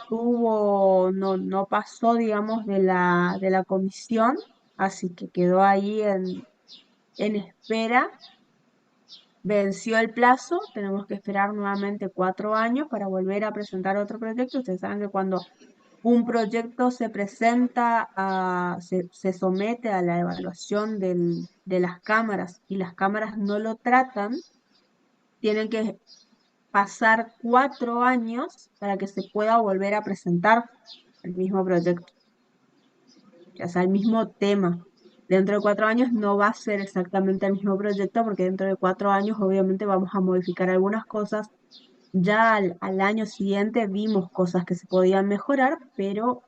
pasó, digamos, de la comisión, así que quedó ahí en espera. Venció el plazo, tenemos que esperar nuevamente 4 años para volver a presentar otro proyecto. Ustedes saben que cuando un proyecto se presenta, se somete a la evaluación de las cámaras y las cámaras no lo tratan, tienen que pasar 4 años para que se pueda volver a presentar el mismo proyecto, o sea, el mismo tema. Dentro de 4 años no va a ser exactamente el mismo proyecto porque dentro de 4 años obviamente vamos a modificar algunas cosas. Ya al año siguiente vimos cosas que se podían mejorar, pero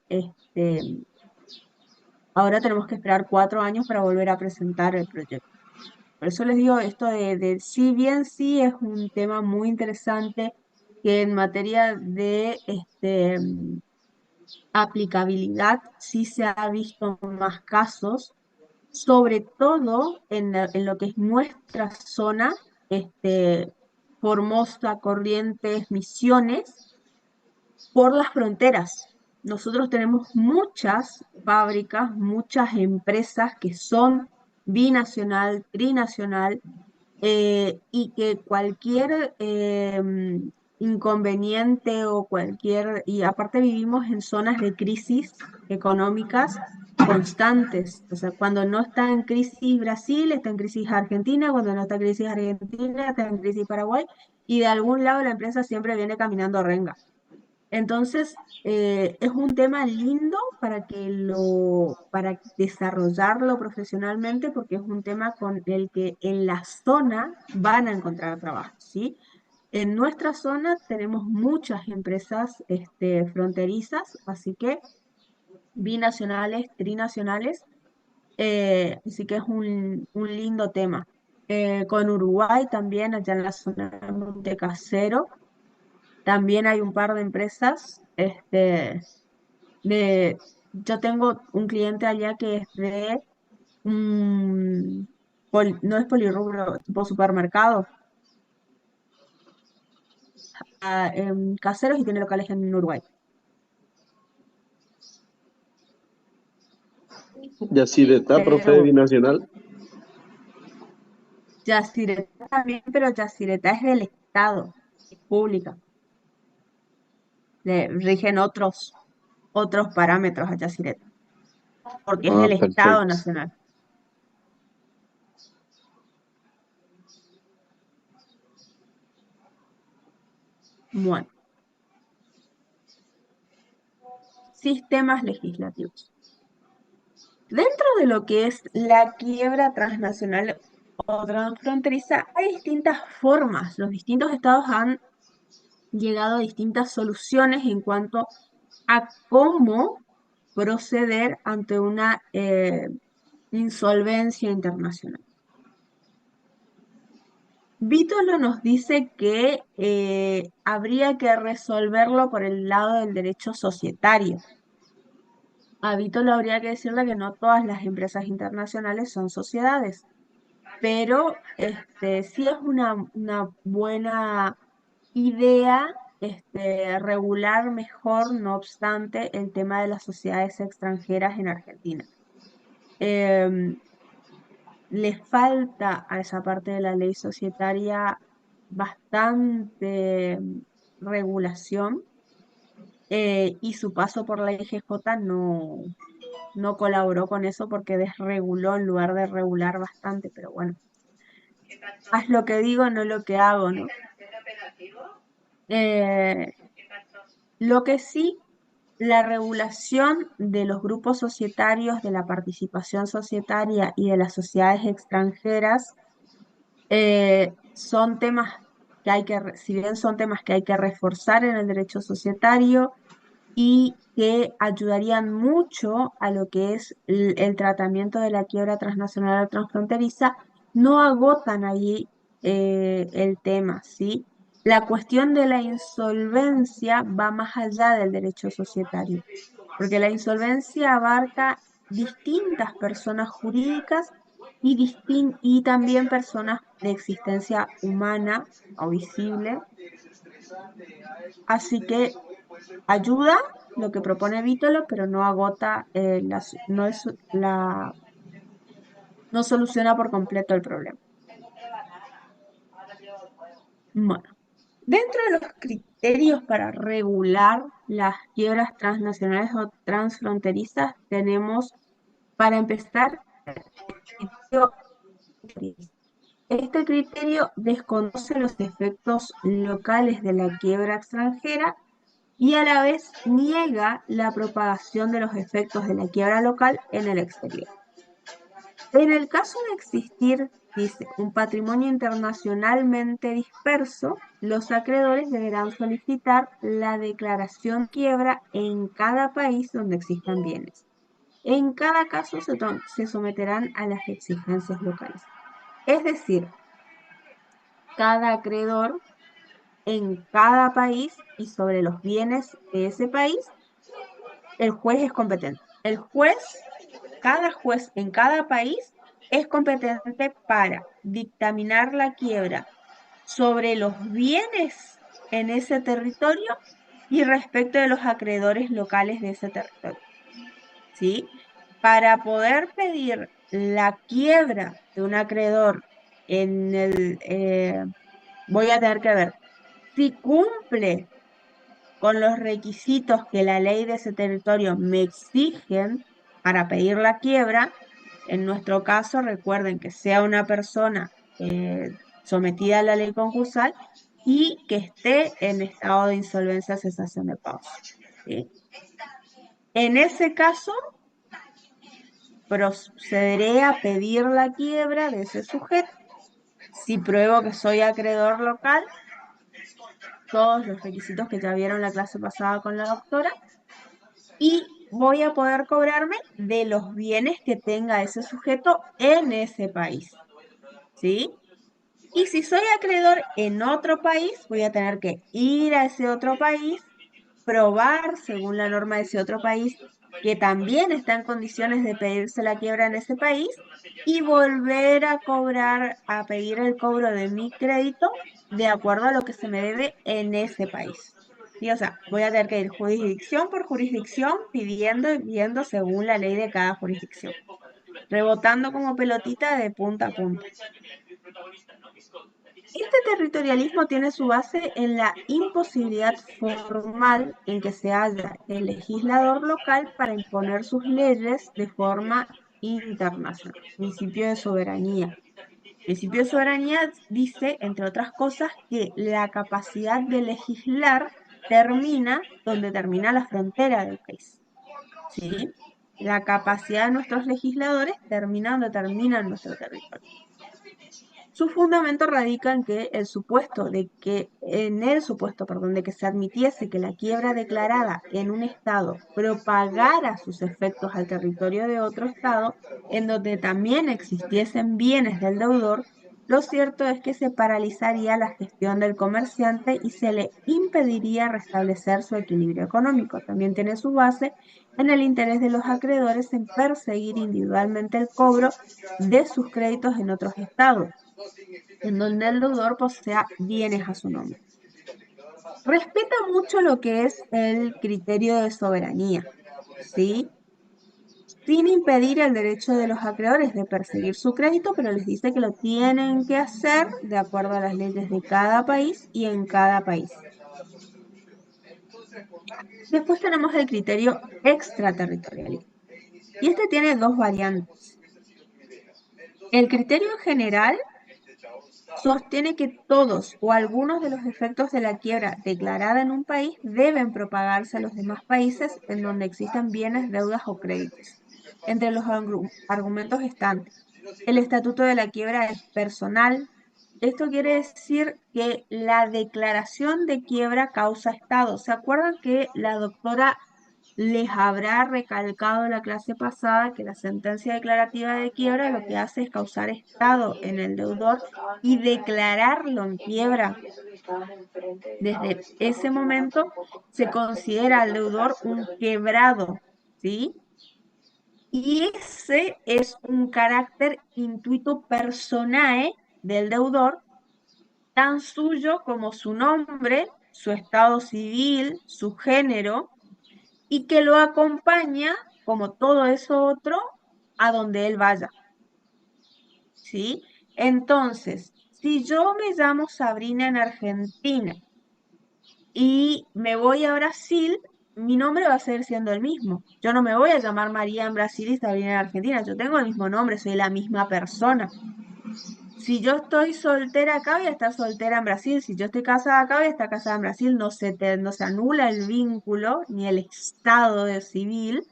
ahora tenemos que esperar 4 años para volver a presentar el proyecto. Por eso les digo esto si bien sí es un tema muy interesante que en materia de aplicabilidad sí se ha visto más casos, sobre todo en lo que es nuestra zona, Formosa, Corrientes, Misiones, por las fronteras. Nosotros tenemos muchas fábricas, muchas empresas que son binacional, trinacional, y que cualquier inconveniente y aparte vivimos en zonas de crisis económicas constantes. O sea, cuando no está en crisis Brasil, está en crisis Argentina, cuando no está en crisis Argentina, está en crisis Paraguay, y de algún lado la empresa siempre viene caminando renga. Entonces, es un tema lindo para desarrollarlo profesionalmente, porque es un tema con el que en la zona van a encontrar trabajo, ¿sí? En nuestra zona tenemos muchas empresas fronterizas, así que binacionales, trinacionales, así que es un lindo tema. Con Uruguay también, allá en la zona de Montecasero, también hay un par de empresas de yo tengo un cliente allá que es de, no es polirrubro, tipo supermercado, caseros y tiene locales en Uruguay. Yacyretá, profe de Pero binacional. Yacyretá también, pero Yacyretá es del Estado, es pública. Le rigen otros parámetros a Yacyretá, porque es Ah, del Estado perfecto. Nacional. Bueno, sistemas legislativos. Dentro de lo que es la quiebra transnacional o transfronteriza, hay distintas formas. Los distintos estados han llegado a distintas soluciones en cuanto a cómo proceder ante una insolvencia internacional. Vítolo nos dice que habría que resolverlo por el lado del derecho societario. A Vítolo habría que decirle que no todas las empresas internacionales son sociedades, pero sí es una buena idea regular mejor, no obstante, el tema de las sociedades extranjeras en Argentina. Le falta a esa parte de la ley societaria bastante regulación, y su paso por la IGJ no colaboró con eso porque desreguló en lugar de regular bastante, pero bueno, haz lo que digo, no lo que hago, ¿no? Eh, lo que sí, la regulación de los grupos societarios, de la participación societaria y de las sociedades extranjeras son temas que si bien son temas que hay que reforzar en el derecho societario y que ayudarían mucho a lo que es el tratamiento de la quiebra transnacional o transfronteriza, no agotan ahí el tema, ¿sí? La cuestión de la insolvencia va más allá del derecho societario, porque la insolvencia abarca distintas personas jurídicas y también personas de existencia humana o visible. Así que ayuda lo que propone Vítolo, pero no agota, no soluciona por completo el problema. Bueno, dentro de los criterios para regular las quiebras transnacionales o transfronterizas, tenemos, para empezar, el criterio. Este criterio desconoce los efectos locales de la quiebra extranjera y a la vez niega la propagación de los efectos de la quiebra local en el exterior. En el caso de existir, dice, un patrimonio internacionalmente disperso, los acreedores deberán solicitar la declaración de quiebra en cada país donde existan bienes. En cada caso se someterán a las exigencias locales. Es decir, cada acreedor en cada país y sobre los bienes de ese país, el juez es competente. Cada juez en cada país es competente para dictaminar la quiebra sobre los bienes en ese territorio y respecto de los acreedores locales de ese territorio. ¿Sí? Para poder pedir la quiebra de un acreedor voy a tener que ver si cumple con los requisitos que la ley de ese territorio me exigen para pedir la quiebra. En nuestro caso, recuerden que sea una persona sometida a la ley concursal y que esté en estado de insolvencia, cesación de pagos. ¿Sí? En ese caso, procederé a pedir la quiebra de ese sujeto. Si pruebo que soy acreedor local, todos los requisitos que ya vieron la clase pasada con la doctora, y voy a poder cobrarme de los bienes que tenga ese sujeto en ese país, ¿sí? Y si soy acreedor en otro país, voy a tener que ir a ese otro país, probar según la norma de ese otro país que también está en condiciones de pedirse la quiebra en ese país y volver a cobrar, a pedir el cobro de mi crédito de acuerdo a lo que se me debe en ese país. Y, o sea, voy a tener que ir jurisdicción por jurisdicción pidiendo y viendo según la ley de cada jurisdicción, rebotando como pelotita de punta a punta. Este territorialismo tiene su base en la imposibilidad formal en que se halla el legislador local para imponer sus leyes de forma internacional. Principio de soberanía. El principio de soberanía dice, entre otras cosas, que la capacidad de legislar termina donde termina la frontera del país. ¿Sí? La capacidad de nuestros legisladores termina donde termina nuestro territorio. Su fundamento radica en que el supuesto de que, en el supuesto, perdón, de que se admitiese que la quiebra declarada en un estado propagara sus efectos al territorio de otro estado, en donde también existiesen bienes del deudor, lo cierto es que se paralizaría la gestión del comerciante y se le impediría restablecer su equilibrio económico. También tiene su base en el interés de los acreedores en perseguir individualmente el cobro de sus créditos en otros estados, en donde el deudor posea bienes a su nombre. Respeta mucho lo que es el criterio de soberanía, ¿sí? Sin impedir el derecho de los acreedores de perseguir su crédito, pero les dice que lo tienen que hacer de acuerdo a las leyes de cada país y en cada país. Después tenemos el criterio extraterritorialista. Y este tiene dos variantes. El criterio general sostiene que todos o algunos de los efectos de la quiebra declarada en un país deben propagarse a los demás países en donde existan bienes, deudas o créditos. Entre los argumentos están: el estatuto de la quiebra es personal. Esto quiere decir que la declaración de quiebra causa estado. ¿Se acuerdan que la doctora les habrá recalcado en la clase pasada que la sentencia declarativa de quiebra lo que hace es causar estado en el deudor y declararlo en quiebra? Desde ese momento se considera al deudor un quebrado, ¿sí? Y ese es un carácter intuito personae del deudor, tan suyo como su nombre, su estado civil, su género, y que lo acompaña, como todo eso otro, a donde él vaya. ¿Sí? Entonces, si yo me llamo Sabrina en Argentina y me voy a Brasil, mi nombre va a seguir siendo el mismo. Yo no me voy a llamar María en Brasil y Sabrina en Argentina. Yo tengo el mismo nombre, soy la misma persona. Si yo estoy soltera acá, voy a estar soltera en Brasil. Si yo estoy casada acá, voy a estar casada en Brasil. No se anula el vínculo ni el estado de civil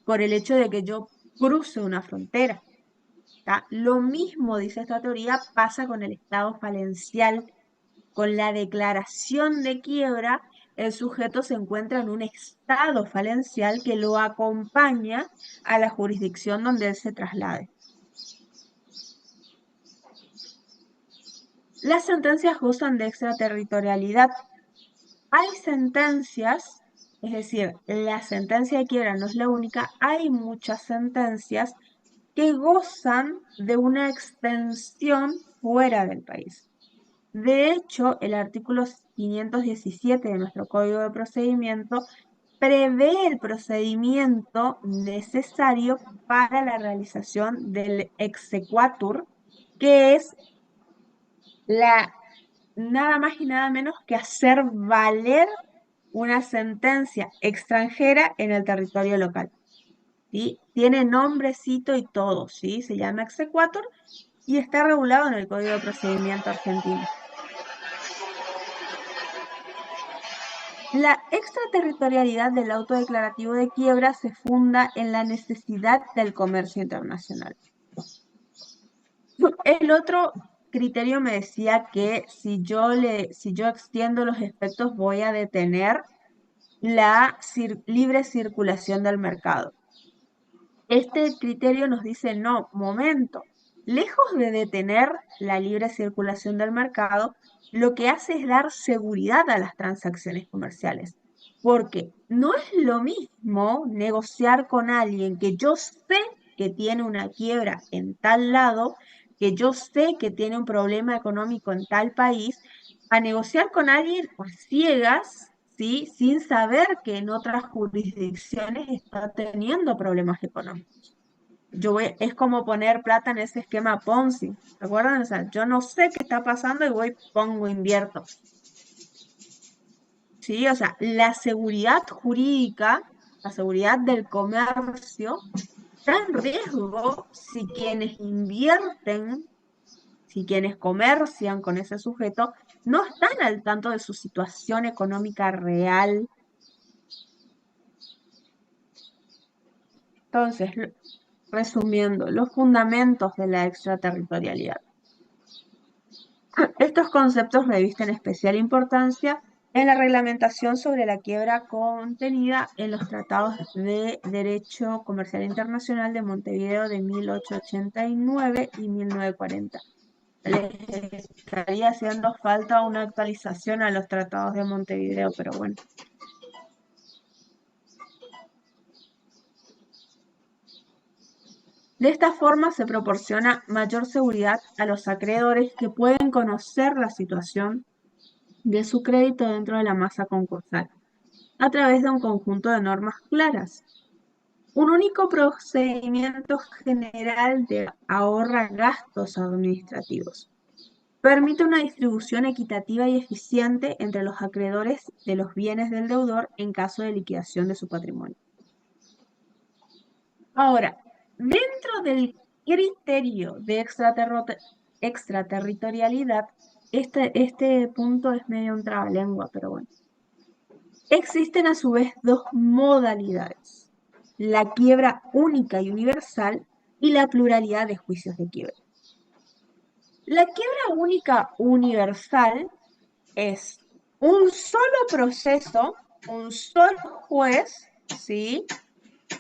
por el hecho de que yo cruce una frontera. ¿Tá? Lo mismo, dice esta teoría, pasa con el estado falencial. Con la declaración de quiebra, el sujeto se encuentra en un estado falencial que lo acompaña a la jurisdicción donde él se traslade. Las sentencias gozan de extraterritorialidad. Hay sentencias, es decir, la sentencia de quiebra no es la única, hay muchas sentencias que gozan de una extensión fuera del país. De hecho, el artículo 517 de nuestro Código de Procedimiento prevé el procedimiento necesario para la realización del exequatur, que es nada más y nada menos que hacer valer una sentencia extranjera en el territorio local. ¿Sí? Tiene nombrecito y todo, ¿sí? Se llama exequatur y está regulado en el Código de Procedimiento argentino. La extraterritorialidad del auto declarativo de quiebra se funda en la necesidad del comercio internacional. El otro criterio me decía que si yo extiendo los efectos voy a detener la libre circulación del mercado. Este criterio nos dice, no, momento, lejos de detener la libre circulación del mercado, lo que hace es dar seguridad a las transacciones comerciales. Porque no es lo mismo negociar con alguien que yo sé que tiene una quiebra en tal lado, que yo sé que tiene un problema económico en tal país, a negociar con alguien a ciegas, ¿sí? Sin saber que en otras jurisdicciones está teniendo problemas económicos. Es como poner plata en ese esquema Ponzi, ¿se acuerdan? O sea, yo no sé qué está pasando y pongo, invierto. Sí, o sea, la seguridad jurídica, la seguridad del comercio, está en riesgo si quienes invierten, si quienes comercian con ese sujeto, no están al tanto de su situación económica real. Entonces, resumiendo, los fundamentos de la extraterritorialidad. Estos conceptos revisten especial importancia en la reglamentación sobre la quiebra contenida en los tratados de Derecho Comercial Internacional de Montevideo de 1889 y 1940. Les estaría haciendo falta una actualización a los tratados de Montevideo, pero bueno. De esta forma se proporciona mayor seguridad a los acreedores que pueden conocer la situación de su crédito dentro de la masa concursal, a través de un conjunto de normas claras. Un único procedimiento general ahorra gastos administrativos. Permite una distribución equitativa y eficiente entre los acreedores de los bienes del deudor en caso de liquidación de su patrimonio. Ahora, dentro del criterio de extraterritorialidad, este punto es medio un trabalengua, pero bueno. Existen a su vez dos modalidades: la quiebra única y universal y la pluralidad de juicios de quiebra. La quiebra única universal es un solo proceso, un solo juez, ¿sí?,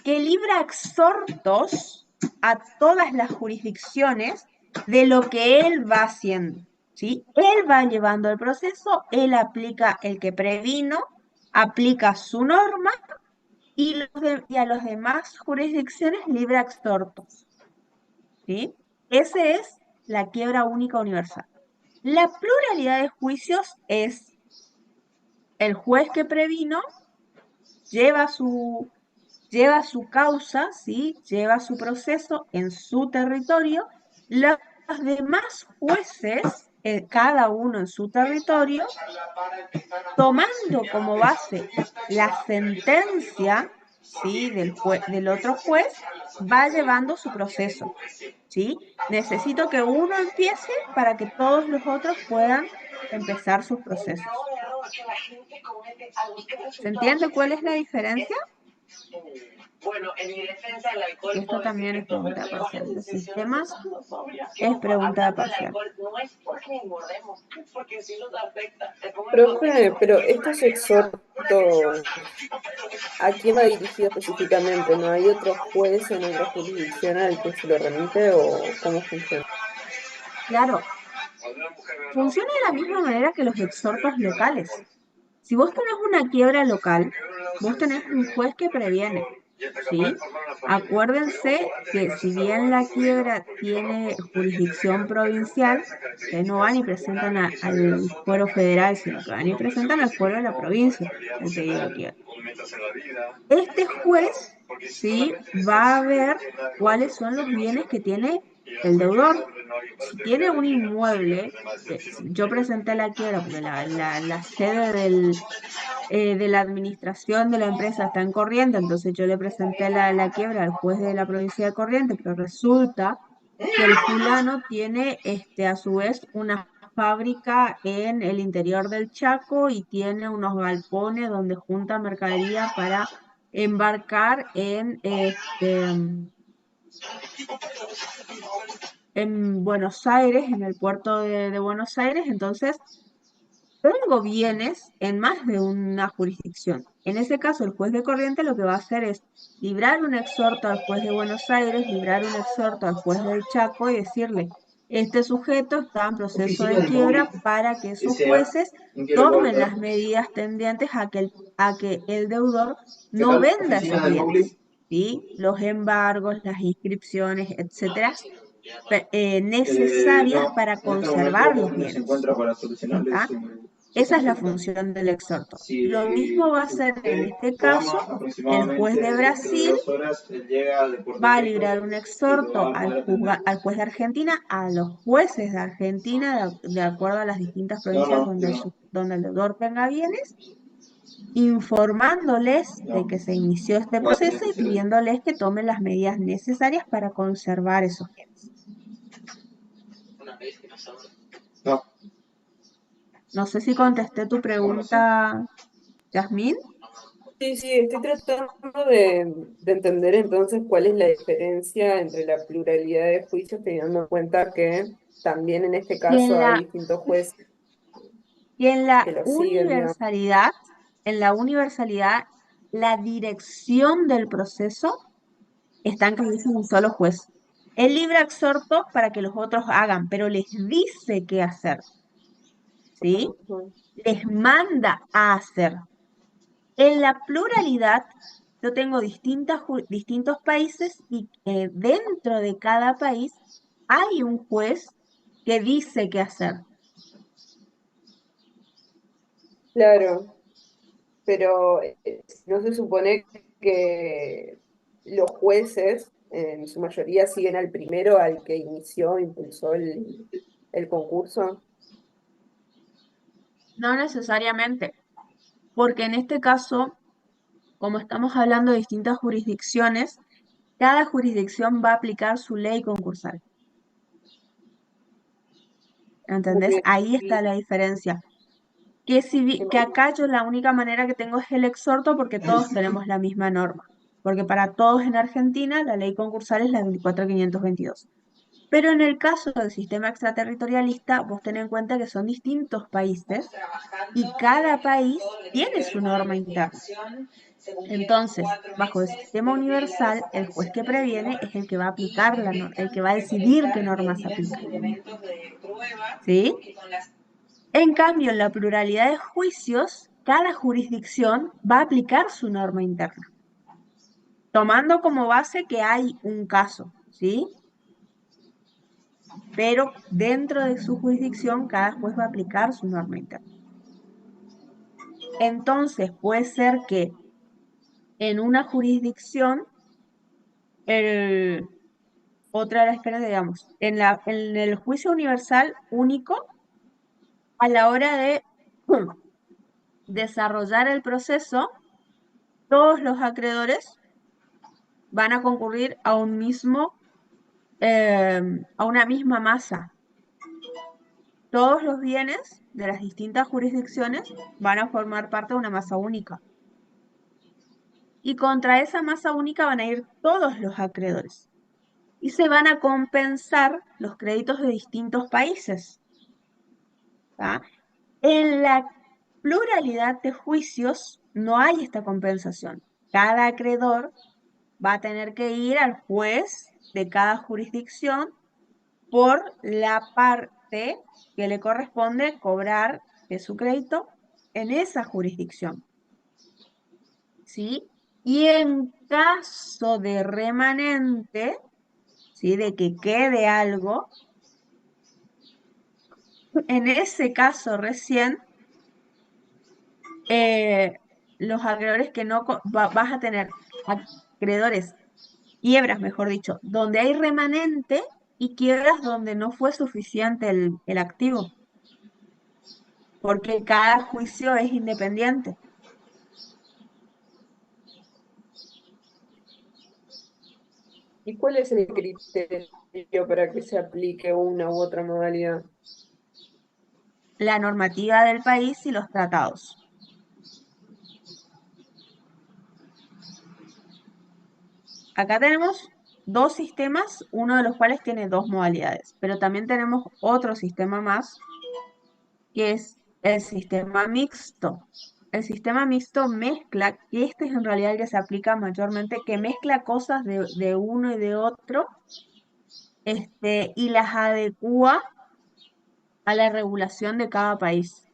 que libra exhortos a todas las jurisdicciones de lo que él va haciendo, ¿sí? Él va llevando el proceso, él aplica el que previno, aplica su norma y a los demás jurisdicciones libra exhortos, ¿sí? Ese es la quiebra única universal. La pluralidad de juicios es el juez que previno lleva su causa, ¿sí?, lleva su proceso en su territorio. Los demás jueces, cada uno en su territorio, tomando como base la sentencia, ¿sí?, del otro juez, va llevando su proceso, ¿sí? Necesito que uno empiece para que todos los otros puedan empezar sus procesos. ¿Se entiende cuál es la diferencia? Esto también es pregunta parcial. De sistemas es pregunta parcial. Profe, pero estos exhortos, ¿a quién va dirigido específicamente? ¿No hay otro juez en otra jurisdicción al que se lo remite o cómo funciona? Claro, funciona de la misma manera que los exhortos locales. Si vos tenés una quiebra local, vos tenés un juez que previene, ¿sí? Acuérdense que si bien la quiebra tiene jurisdicción provincial, ustedes no van y presentan al fuero federal, sino que van y presentan al fuero de la provincia el pedido de quiebra. Este juez, ¿sí?, va a ver cuáles son los bienes que tiene el deudor. Si tiene un inmueble, yo presenté la quiebra porque la sede de la administración de la empresa está en Corrientes, entonces yo le presenté la quiebra al juez de la provincia de Corrientes, pero resulta que el fulano tiene a su vez una fábrica en el interior del Chaco y tiene unos galpones donde junta mercadería para embarcar en Buenos Aires, en el puerto de Buenos Aires. Entonces tengo bienes en más de una jurisdicción. En ese caso, el juez de Corrientes lo que va a hacer es librar un exhorto al juez de Buenos Aires, librar un exhorto al juez del Chaco y decirle: este sujeto está en proceso de quiebra para que esos jueces tomen las medidas tendientes a que el deudor no venda esos bienes, ¿sí? Los embargos, las inscripciones, etcétera, necesarias para conservar los bienes. ¿Tá? Esa es la función del exhorto. Lo mismo va a ser en este caso, el juez de Brasil va a librar un exhorto al juez de Argentina, a los jueces de Argentina, de acuerdo a las distintas provincias donde el deudor tenga bienes, informándoles de que se inició este proceso y pidiéndoles que tomen las medidas necesarias para conservar esos bienes. No sé si contesté tu pregunta, Yasmín. Sí, estoy tratando de entender entonces cuál es la diferencia entre la pluralidad de juicios, teniendo en cuenta que también en este Y caso hay distintos jueces en la que lo siguen, digamos. universalidad, la dirección del proceso está en cabeza de un solo juez. Él libra exhortos para que los otros hagan, pero les dice qué hacer, ¿sí? Ujú. Les manda a hacer. En la pluralidad, yo tengo distintos países y dentro de cada país hay un juez que dice qué hacer. Claro, pero no se supone que los jueces en su mayoría siguen al primero, al que impulsó el concurso. No necesariamente, porque en este caso, como estamos hablando de distintas jurisdicciones, cada jurisdicción va a aplicar su ley concursal. ¿Entendés? Ok. Ahí está la diferencia. Que acá yo la única manera que tengo es el exhorto porque todos tenemos la misma norma. Porque para todos en Argentina la ley concursal es la 24.522. Pero en el caso del sistema extraterritorialista, vos ten en cuenta que son distintos países y cada país tiene su norma interna. Entonces, bajo el sistema universal, el juez que previene es el que va a aplicar la norma, el que va a decidir qué normas aplica. ¿Sí? En cambio, en la pluralidad de juicios, cada jurisdicción va a aplicar su norma interna, tomando como base que hay un caso, ¿sí? Pero dentro de su jurisdicción, cada juez va a aplicar su norma interna. Entonces, puede ser que en una jurisdicción, otra de las penas, digamos, en el juicio universal único, a la hora de desarrollar el proceso, todos los acreedores van a concurrir a una misma masa. Todos los bienes de las distintas jurisdicciones van a formar parte de una masa única. Y contra esa masa única van a ir todos los acreedores. Y se van a compensar los créditos de distintos países. ¿Tá? En la pluralidad de juicios no hay esta compensación. Cada acreedor va a tener que ir al juez de cada jurisdicción por la parte que le corresponde cobrar de su crédito en esa jurisdicción. ¿Sí? Y en caso de remanente, ¿sí? De que quede algo, en ese caso recién, los acreedores que no, vas a tener acreedores, quiebras, mejor dicho, donde hay remanente y quiebras donde no fue suficiente el activo, porque cada juicio es independiente. ¿Y cuál es el criterio para que se aplique una u otra modalidad? La normativa del país y los tratados. Acá tenemos dos sistemas, uno de los cuales tiene dos modalidades, pero también tenemos otro sistema más, que es el sistema mixto. El sistema mixto mezcla, y este es en realidad el que se aplica mayormente, que mezcla cosas de uno y de otro y las adecúa a la regulación de cada país.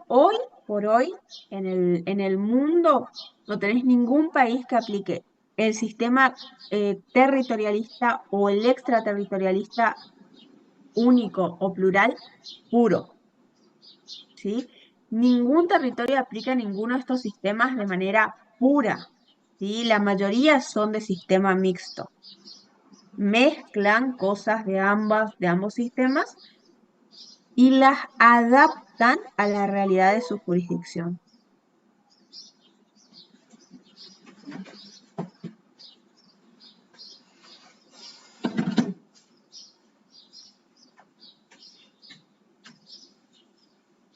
Hoy por hoy, en el mundo, no tenés ningún país que aplique el sistema territorialista o el extraterritorialista único o plural puro, ¿sí? Ningún territorio aplica ninguno de estos sistemas de manera pura, ¿sí? La mayoría son de sistema mixto. Mezclan cosas de ambos sistemas y las adaptan a la realidad de su jurisdicción.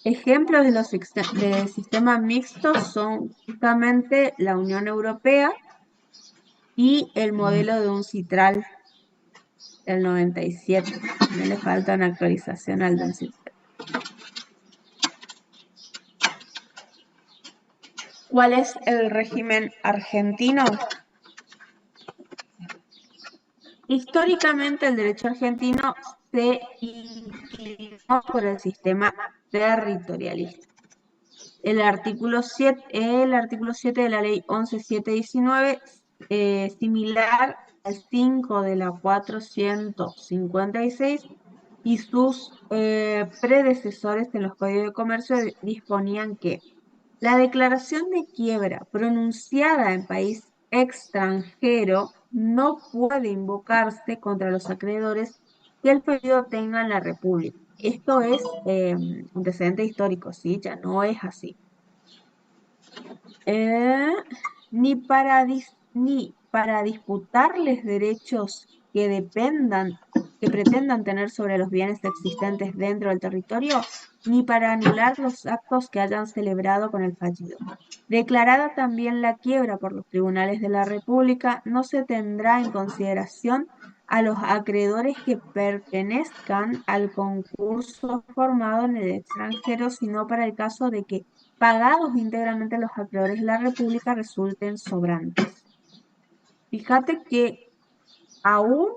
Ejemplos de sistemas mixtos son justamente la Unión Europea y el modelo de UNCITRAL del 97. No le falta una actualización al de UNCITRAL. ¿Cuál es el régimen argentino? Históricamente el derecho argentino se inclinó por el sistema territorialista. El artículo 7 de la ley 11.719, similar al 5 de la 456, y sus predecesores en los códigos de comercio disponían que la declaración de quiebra pronunciada en país extranjero no puede invocarse contra los acreedores que el periodo tenga en la República. Esto es antecedente histórico, ¿sí? Ya no es así. Ni para disputarles derechos que pretendan tener sobre los bienes existentes dentro del territorio, ni para anular los actos que hayan celebrado con el fallido. Declarada también la quiebra por los tribunales de la República, no se tendrá en consideración a los acreedores que pertenezcan al concurso formado en el extranjero, sino para el caso de que, pagados íntegramente los acreedores de la República, resulten sobrantes. Fíjate que aún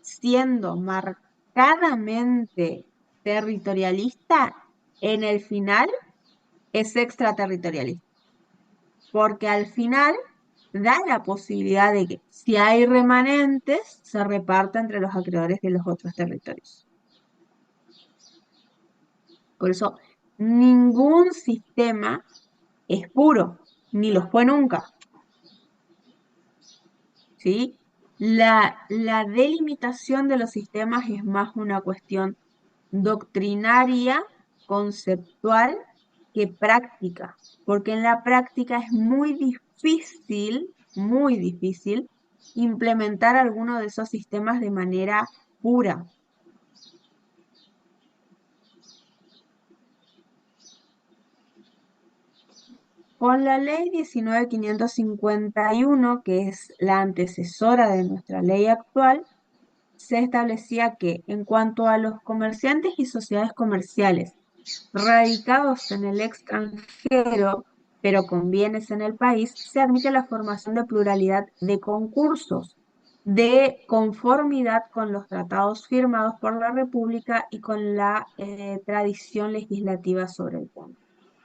siendo marcadamente territorialista, en el final es extraterritorialista, porque al final da la posibilidad de que si hay remanentes se reparta entre los acreedores de los otros territorios. Por eso ningún sistema es puro, ni lo fue nunca. ¿Sí? La delimitación de los sistemas es más una cuestión doctrinaria, conceptual, que práctica, porque en la práctica es muy difícil implementar alguno de esos sistemas de manera pura. Con la ley 19.551, que es la antecesora de nuestra ley actual, se establecía que en cuanto a los comerciantes y sociedades comerciales radicados en el extranjero, pero con bienes en el país, se admite la formación de pluralidad de concursos, de conformidad con los tratados firmados por la República y con la tradición legislativa sobre el tema.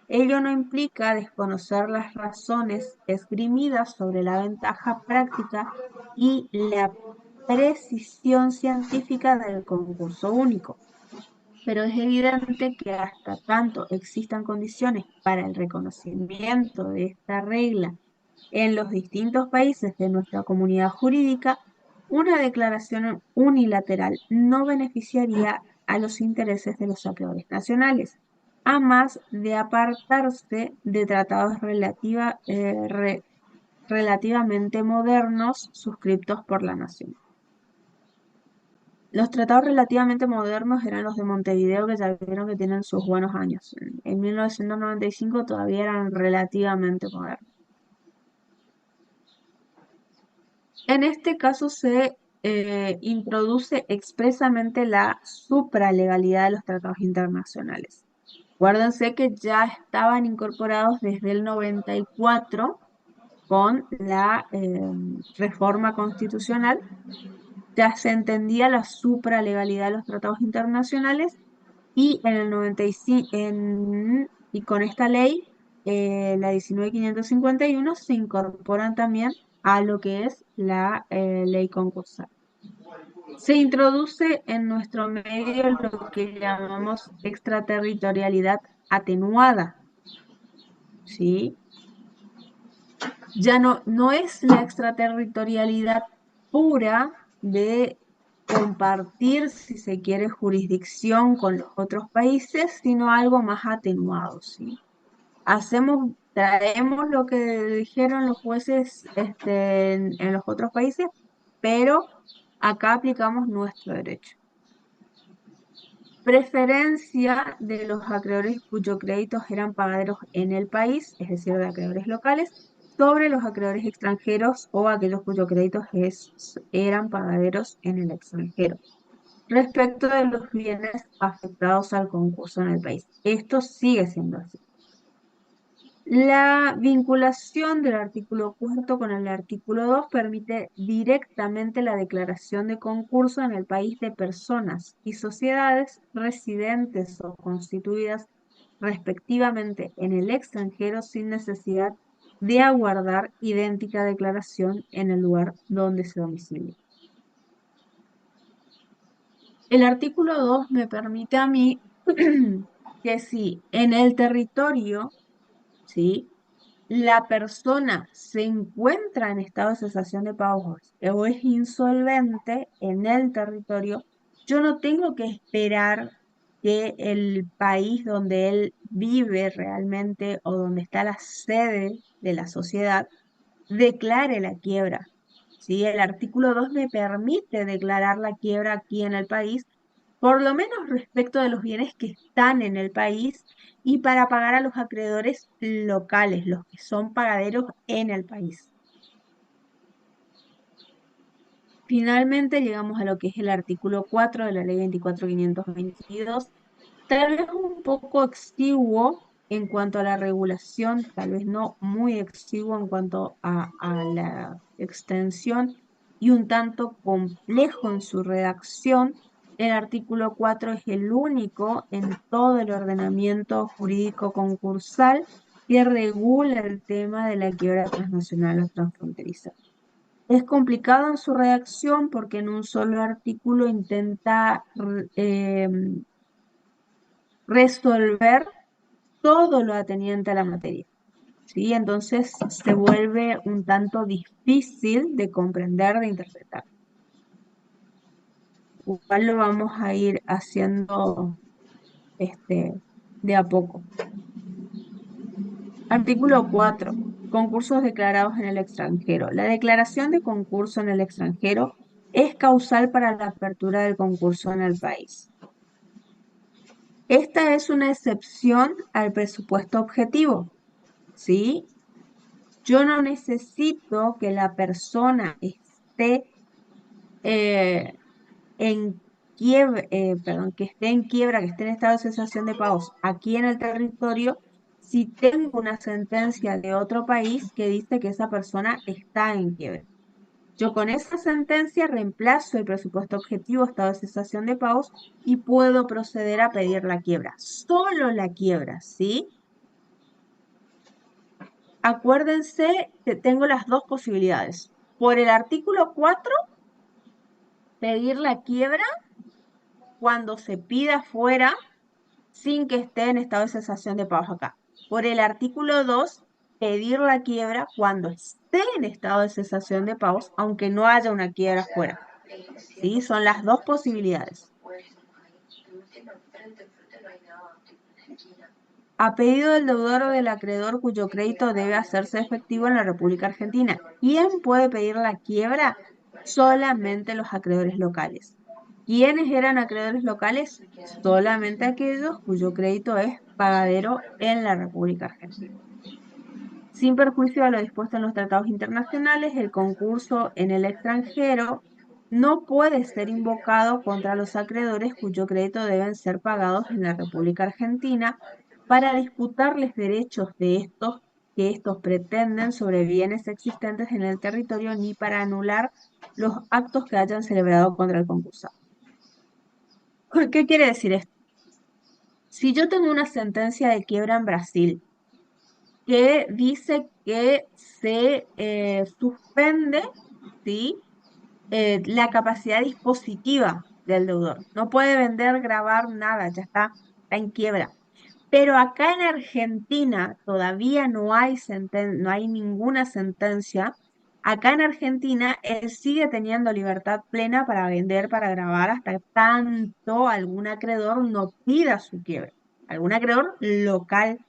Ello no implica desconocer las razones esgrimidas sobre la ventaja práctica y la precisión científica del concurso único, pero es evidente que hasta tanto existan condiciones para el reconocimiento de esta regla en los distintos países de nuestra comunidad jurídica, una declaración unilateral no beneficiaría a los intereses de los acreedores nacionales, a más de apartarse de tratados relativamente modernos suscriptos por la nación. Los tratados relativamente modernos eran los de Montevideo, que ya vieron que tienen sus buenos años. En 1995 todavía eran relativamente modernos. En este caso se introduce expresamente la supralegalidad de los tratados internacionales. Acuérdense que ya estaban incorporados desde el 94 con la reforma constitucional, ya se entendía la supralegalidad de los tratados internacionales y en el 95, y con esta ley, la 19.551, se incorporan también a lo que es la ley concursal. Se introduce en nuestro medio lo que llamamos extraterritorialidad atenuada, ¿sí? Ya no es la extraterritorialidad pura de compartir, si se quiere, jurisdicción con los otros países, sino algo más atenuado, ¿sí? Traemos lo que dijeron los jueces en los otros países, pero acá aplicamos nuestro derecho. Preferencia de los acreedores cuyos créditos eran pagaderos en el país, es decir, de acreedores locales, sobre los acreedores extranjeros o aquellos cuyos créditos eran pagaderos en el extranjero, respecto de los bienes afectados al concurso en el país. Esto sigue siendo así. La vinculación del artículo 4 con el artículo 2 permite directamente la declaración de concurso en el país de personas y sociedades residentes o constituidas respectivamente en el extranjero sin necesidad de aguardar idéntica declaración en el lugar donde se domicilia. El artículo 2 me permite a mí que si en el territorio, ¿sí?, la persona se encuentra en estado de cesación de pagos o es insolvente en el territorio, yo no tengo que esperar que el país donde él vive realmente o donde está la sede de la sociedad declare la quiebra. ¿Sí? El artículo 2 me permite declarar la quiebra aquí en el país, por lo menos respecto de los bienes que están en el país y para pagar a los acreedores locales, los que son pagaderos en el país. Finalmente llegamos a lo que es el artículo 4 de la ley 24.522, tal vez un poco exiguo en cuanto a la regulación, tal vez no muy exiguo en cuanto a la extensión y un tanto complejo en su redacción. El artículo 4 es el único en todo el ordenamiento jurídico concursal que regula el tema de la quiebra transnacional o transfronteriza. Es complicado en su redacción porque en un solo artículo intenta resolver todo lo ateniente a la materia, ¿sí? Entonces se vuelve un tanto difícil de comprender, de interpretar. Igual lo vamos a ir haciendo de a poco. Artículo 4. Concursos declarados en el extranjero. La declaración de concurso en el extranjero es causal para la apertura del concurso en el país. Esta es una excepción al presupuesto objetivo, ¿sí? Yo no necesito que la persona esté en quiebra, que esté en quiebra, que esté en estado de cesación de pagos aquí en el territorio, si tengo una sentencia de otro país que dice que esa persona está en quiebra. Yo con esa sentencia reemplazo el presupuesto objetivo, estado de cesación de pagos, y puedo proceder a pedir la quiebra. Solo la quiebra, ¿sí? Acuérdense que tengo las dos posibilidades. Por el artículo 4, pedir la quiebra cuando se pida fuera sin que esté en estado de cesación de pagos acá. Por el artículo 2, pedir la quiebra cuando esté en estado de cesación de pagos, aunque no haya una quiebra fuera. ¿Sí? Son las dos posibilidades. A pedido del deudor o del acreedor cuyo crédito debe hacerse efectivo en la República Argentina. ¿Quién puede pedir la quiebra? Solamente los acreedores locales. ¿Quiénes eran acreedores locales? Solamente aquellos cuyo crédito es pagadero en la República Argentina. Sin perjuicio de lo dispuesto en los tratados internacionales, el concurso en el extranjero no puede ser invocado contra los acreedores cuyo crédito deben ser pagados en la República Argentina para disputarles derechos de estos que estos pretenden sobre bienes existentes en el territorio ni para anular los actos que hayan celebrado contra el concursado. ¿Qué quiere decir esto? Si yo tengo una sentencia de quiebra en Brasil que dice que se suspende, ¿sí? La capacidad dispositiva del deudor. No puede vender, grabar, nada, ya está en quiebra. Pero acá en Argentina todavía no hay ninguna sentencia. Acá en Argentina él sigue teniendo libertad plena para vender, para grabar, hasta tanto algún acreedor no pida su quiebra. Algún acreedor local,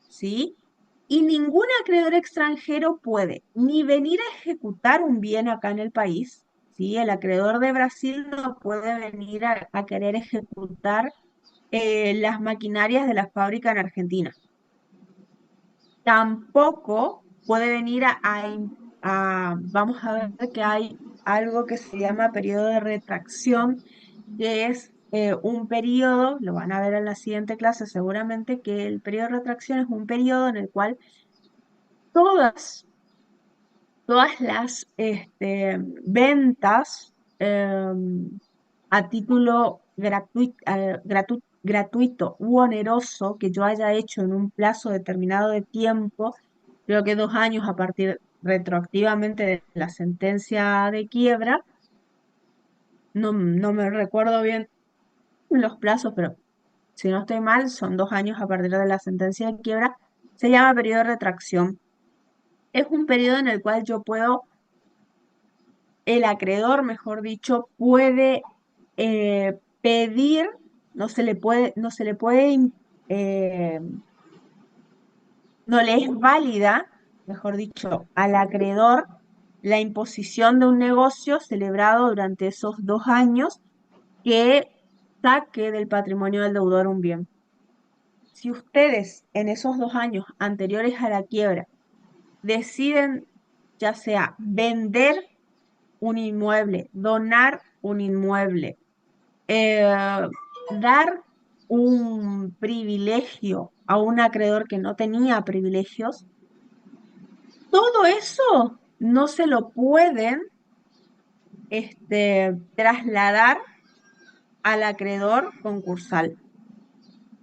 ¿sí? Y ningún acreedor extranjero puede ni venir a ejecutar un bien acá en el país, ¿sí? El acreedor de Brasil no puede venir a querer ejecutar las maquinarias de la fábrica en Argentina. Tampoco puede venir vamos a ver que hay algo que se llama periodo de retracción, que es un periodo, lo van a ver en la siguiente clase seguramente, que el periodo de retracción es un periodo en el cual todas las ventas a título gratuito u oneroso que yo haya hecho en un plazo determinado de tiempo, creo que 2 años a partir retroactivamente de la sentencia de quiebra, no me recuerdo bien los plazos, pero si no estoy mal, son 2 años a partir de la sentencia de quiebra, se llama periodo de retracción. Es un periodo en el cual yo puedo, el acreedor, mejor dicho, puede pedir, eh, no le es válida, mejor dicho, al acreedor la imposición de un negocio celebrado durante esos 2 años que saque del patrimonio del deudor un bien. Si ustedes en esos 2 años anteriores a la quiebra deciden ya sea vender un inmueble, donar un inmueble, dar un privilegio a un acreedor que no tenía privilegios, todo eso no se lo pueden trasladar al acreedor concursal,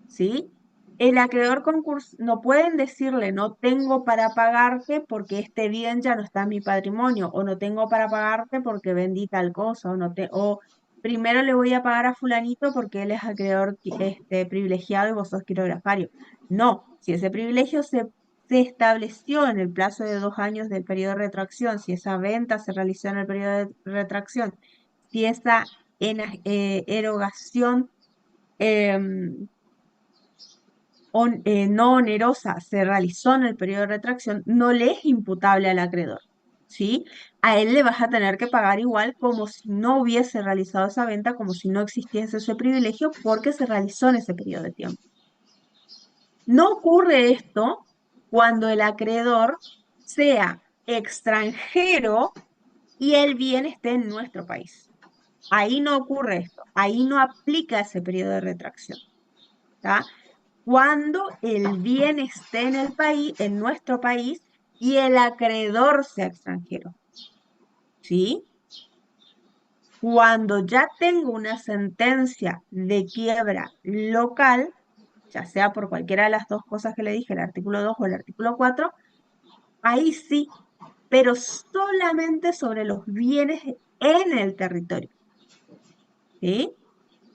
¿sí? El acreedor concursal no pueden decirle no tengo para pagarte porque este bien ya no está en mi patrimonio, o no tengo para pagarte porque vendí tal cosa, o primero le voy a pagar a fulanito porque él es acreedor privilegiado y vos sos quirografario. No, si ese privilegio se estableció en el plazo de 2 años del periodo de retracción, si esa venta se realizó en el periodo de retracción, si esa erogación em, no onerosa se realizó en el periodo de retracción, no le es imputable al acreedor, ¿sí? A él le vas a tener que pagar igual como si no hubiese realizado esa venta, como si no existiese ese privilegio, porque se realizó en ese periodo de tiempo. No ocurre esto cuando el acreedor sea extranjero y el bien esté en nuestro país. Ahí no ocurre esto, ahí no aplica ese periodo de retracción, ¿tá? Cuando el bien esté en el país, en nuestro país, y el acreedor sea extranjero, ¿sí? Cuando ya tengo una sentencia de quiebra local, ya sea por cualquiera de las dos cosas que le dije, el artículo 2 o el artículo 4, ahí sí, pero solamente sobre los bienes en el territorio, ¿sí?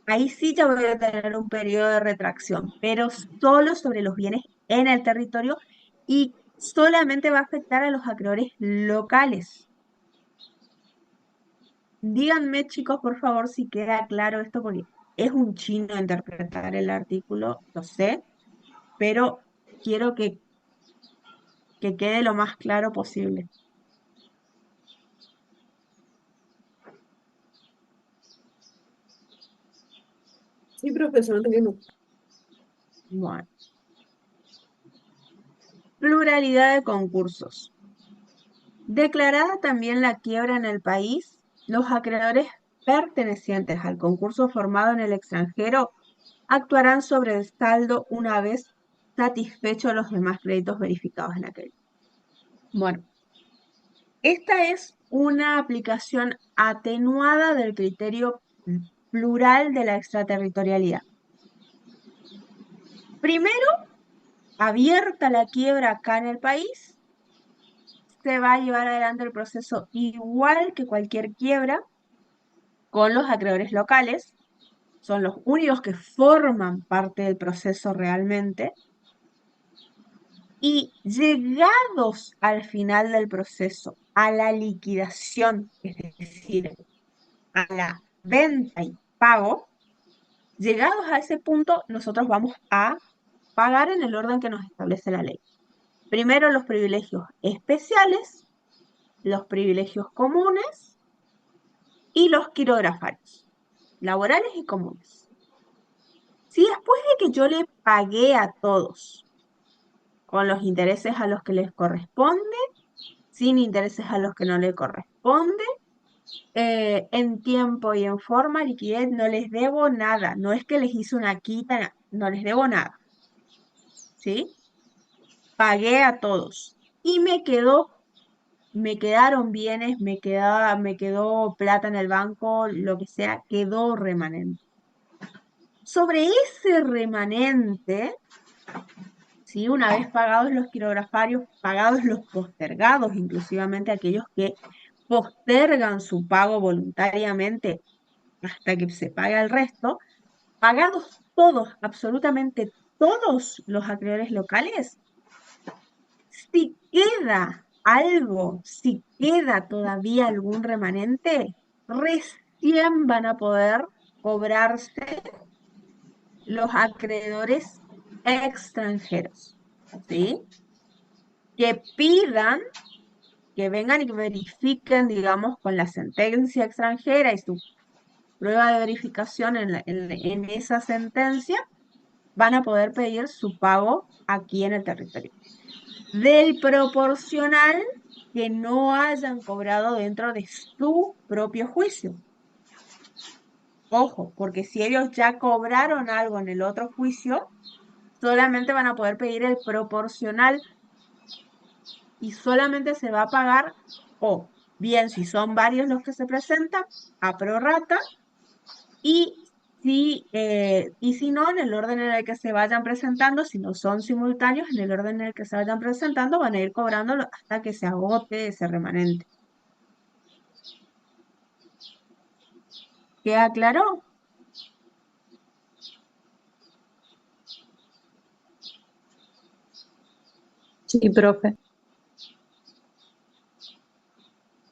Ahí sí ya voy a tener un periodo de retracción, pero solo sobre los bienes en el territorio, y solamente va a afectar a los acreedores locales. Díganme, chicos, por favor, si queda claro esto, porque es un chino interpretar el artículo, lo sé, pero quiero que quede lo más claro posible. Sí, profesor, no entiendo. Bueno. Pluralidad de concursos. Declarada también la quiebra en el país, los acreedores pertenecientes al concurso formado en el extranjero actuarán sobre el saldo una vez satisfechos los demás créditos verificados en aquel. Bueno, esta es una aplicación atenuada del criterio plural de la extraterritorialidad. Primero, abierta la quiebra acá en el país, se va a llevar adelante el proceso igual que cualquier quiebra con los acreedores locales. Son los únicos que forman parte del proceso realmente. Y llegados al final del proceso, a la liquidación, es decir, a la venta y pago, llegados a ese punto, nosotros vamos a pagar en el orden que nos establece la ley. Primero los privilegios especiales, los privilegios comunes y los quirografarios, laborales y comunes. Si después de que yo le pagué a todos con los intereses a los que les corresponde, sin intereses a los que no les corresponde, en tiempo y en forma, liquidez, no les debo nada. No es que les hice una quita, no les debo nada. ¿Sí? Pagué a todos. Y me quedaron bienes, me quedó plata en el banco, lo que sea, quedó remanente. Sobre ese remanente, ¿sí? Una vez pagados los quirografarios, pagados los postergados, inclusivamente aquellos que postergan su pago voluntariamente hasta que se paga el resto, pagados todos, absolutamente todos los acreedores locales, si queda algo, si queda todavía algún remanente, recién van a poder cobrarse los acreedores extranjeros, ¿sí? Que pidan, que vengan y que verifiquen, digamos, con la sentencia extranjera y su prueba de verificación en esa sentencia, van a poder pedir su pago aquí en el territorio. Del proporcional que no hayan cobrado dentro de su propio juicio. Ojo, porque si ellos ya cobraron algo en el otro juicio, solamente van a poder pedir el proporcional y solamente se va a pagar, o bien si son varios los que se presentan, a prorrata, y si no, en el orden en el que se vayan presentando, si no son simultáneos, en el orden en el que se vayan presentando, van a ir cobrándolo hasta que se agote ese remanente. ¿Queda claro? Sí, profe.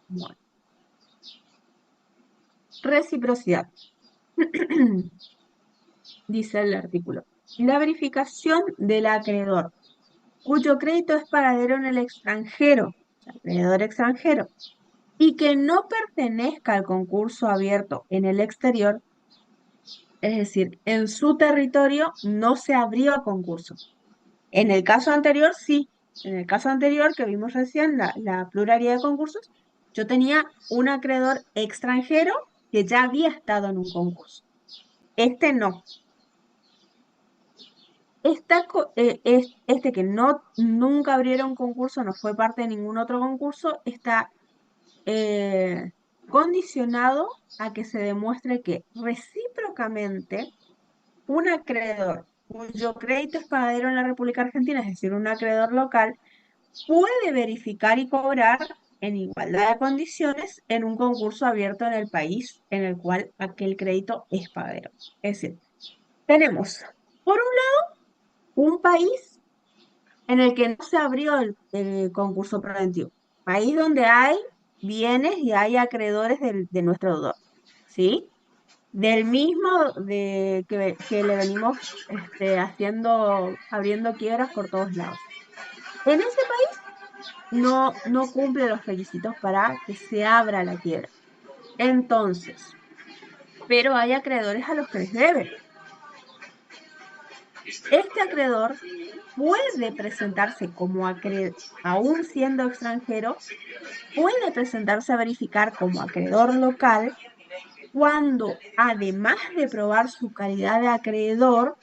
Bueno. Reciprocidad. Dice el artículo. La verificación del acreedor cuyo crédito es pagadero en el extranjero, acreedor extranjero, y que no pertenezca al concurso abierto en el exterior, es decir, en su territorio no se abrió concurso. En el caso anterior, sí. En el caso anterior que vimos recién, la pluralidad de concursos, yo tenía un acreedor extranjero que ya había estado en un concurso. Este no. Este que nunca abrieron concurso, no fue parte de ningún otro concurso, está condicionado a que se demuestre que recíprocamente un acreedor cuyo crédito es pagadero en la República Argentina, es decir, un acreedor local, puede verificar y cobrar en igualdad de condiciones en un concurso abierto en el país en el cual aquel crédito es pagadero. Es decir, tenemos, por un lado, un país en el que no se abrió el concurso preventivo, país donde hay bienes y hay acreedores de nuestro deudor, ¿sí? Del mismo que le venimos abriendo quiebras por todos lados. En ese país no cumple los requisitos para que se abra la quiebra. Entonces, pero hay acreedores a los que les debe. Este acreedor puede presentarse como acreedor, aún siendo extranjero, puede presentarse a verificar como acreedor local cuando, además de probar su calidad de acreedor,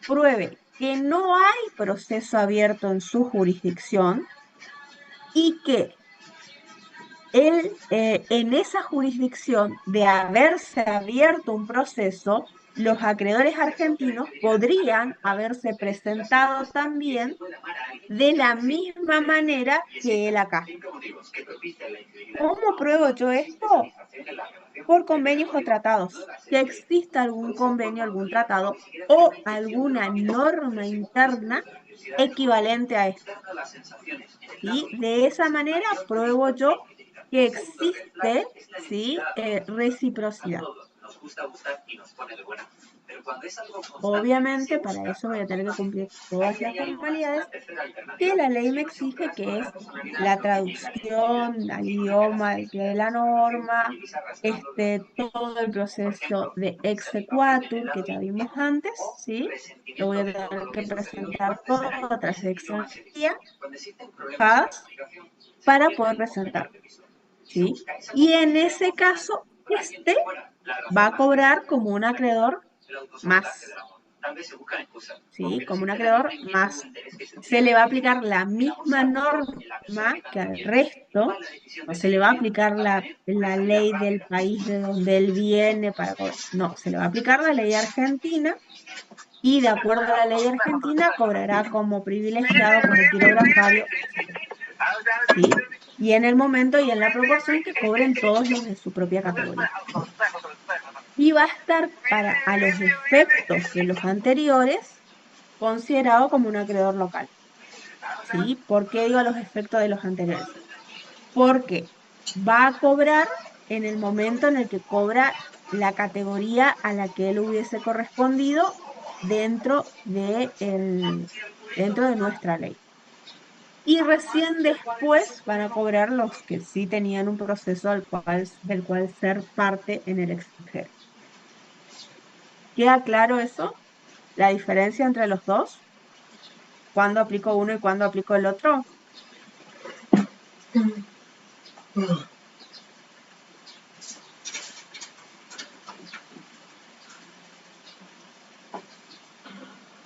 pruebe que no hay proceso abierto en su jurisdicción y que él, en esa jurisdicción de haberse abierto un proceso, los acreedores argentinos podrían haberse presentado también de la misma manera que él acá. ¿Cómo pruebo yo esto? Por convenios o tratados. Que exista algún convenio, algún tratado o alguna norma interna equivalente a esto. ¿Sí? De esa manera pruebo yo que existe, ¿sí? Reciprocidad. Obviamente, para eso voy a tener que cumplir todas las formalidades que la ley me exige, que es la traducción al idioma del pie de la norma, todo el proceso de exequatur que ya vimos antes, ¿sí? Lo voy a tener que presentar todo a través de extranjería para poder presentar, ¿sí? Y en ese caso, va a cobrar como un acreedor más, ¿sí? Como un acreedor más. Se le va a aplicar la misma norma que al resto, no se le va a aplicar la ley del país de donde él viene para cobrar. No, se le va a aplicar la ley argentina y de acuerdo a la ley argentina cobrará como privilegiado, como quirografario, etc. ¿Sí? Y en el momento y en la proporción que cobren todos los de su propia categoría. Y va a estar a los efectos de los anteriores considerado como un acreedor local. ¿Sí? ¿Por qué digo a los efectos de los anteriores? Porque va a cobrar en el momento en el que cobra la categoría a la que él hubiese correspondido dentro de nuestra ley. Y recién después van a cobrar los que sí tenían un proceso del cual ser parte en el extranjero. ¿Queda claro eso? ¿La diferencia entre los dos? ¿Cuándo aplico uno y cuándo aplico el otro?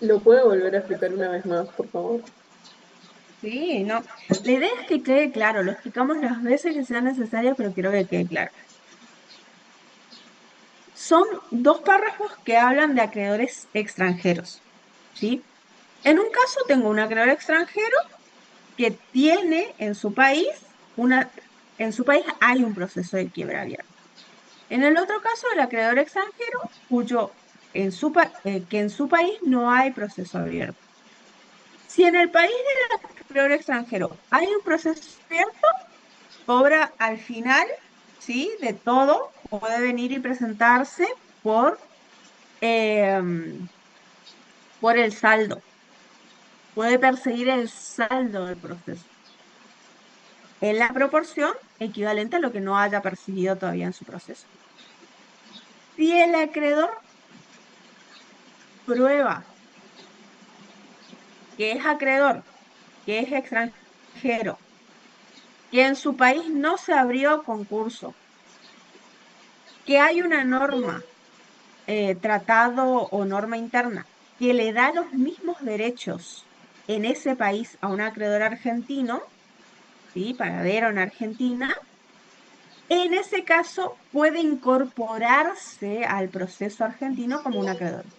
¿Lo puede volver a explicar una vez más, por favor? Sí, no. La idea es que quede claro, lo explicamos las veces que sea necesario, pero quiero que quede claro. Son dos párrafos que hablan de acreedores extranjeros, ¿sí? En un caso tengo un acreedor extranjero que tiene en su país hay un proceso de quiebra abierto. En el otro caso, el acreedor extranjero que en su país no hay proceso abierto. Si en el país del acreedor extranjero hay un proceso abierto, cobra al final, ¿sí? De todo, puede venir y presentarse por el saldo. Puede perseguir el saldo del proceso en la proporción equivalente a lo que no haya percibido todavía en su proceso. Si el acreedor prueba que es acreedor, que es extranjero, que en su país no se abrió concurso, que hay una norma, tratado o norma interna que le da los mismos derechos en ese país a un acreedor argentino, ¿sí? Paradero en Argentina, en ese caso puede incorporarse al proceso argentino como un acreedor más.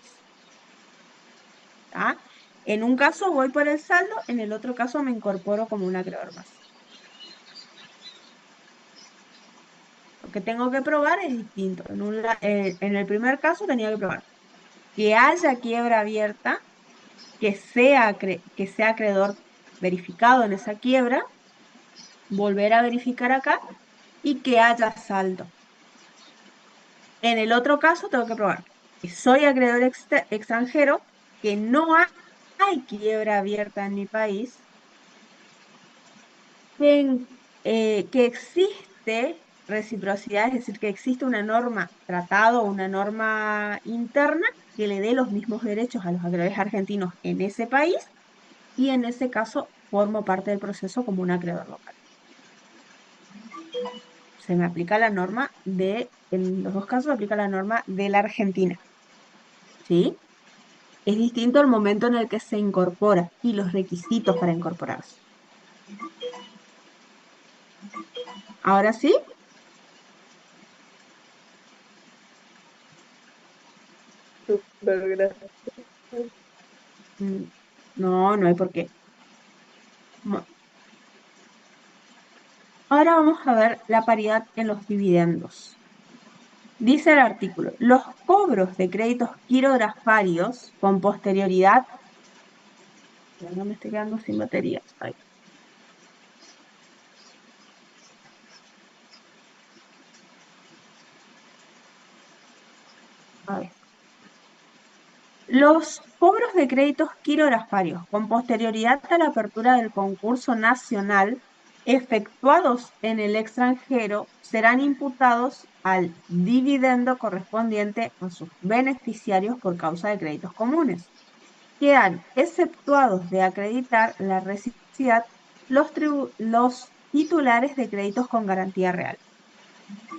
¿Tá? En un caso voy por el saldo, en el otro caso me incorporo como un acreedor más. Lo que tengo que probar es distinto. En el primer caso tenía que probar que haya quiebra abierta, que sea acreedor verificado en esa quiebra, volver a verificar acá y que haya saldo. En el otro caso tengo que probar que soy acreedor extranjero, que no hay quiebra abierta en mi país, que existe reciprocidad, es decir, que existe una norma tratado, una norma interna que le dé los mismos derechos a los acreedores argentinos en ese país, y en ese caso formo parte del proceso como un acreedor local. Se me aplica la norma en los dos casos se aplica la norma de la Argentina, ¿sí? Es distinto el momento en el que se incorpora y los requisitos para incorporarse. ¿Ahora sí? Súper gracias. No, no hay por qué. Ahora vamos a ver la paridad en los dividendos. Dice el artículo, los cobros de créditos quirografarios con posterioridad... Ya no me estoy quedando sin baterías. Ahí. A ver. Los cobros de créditos quirografarios con posterioridad a la apertura del concurso nacional efectuados en el extranjero serán imputados al dividendo correspondiente a sus beneficiarios por causa de créditos comunes. Quedan exceptuados de acreditar la reciprocidad los titulares de créditos con garantía real.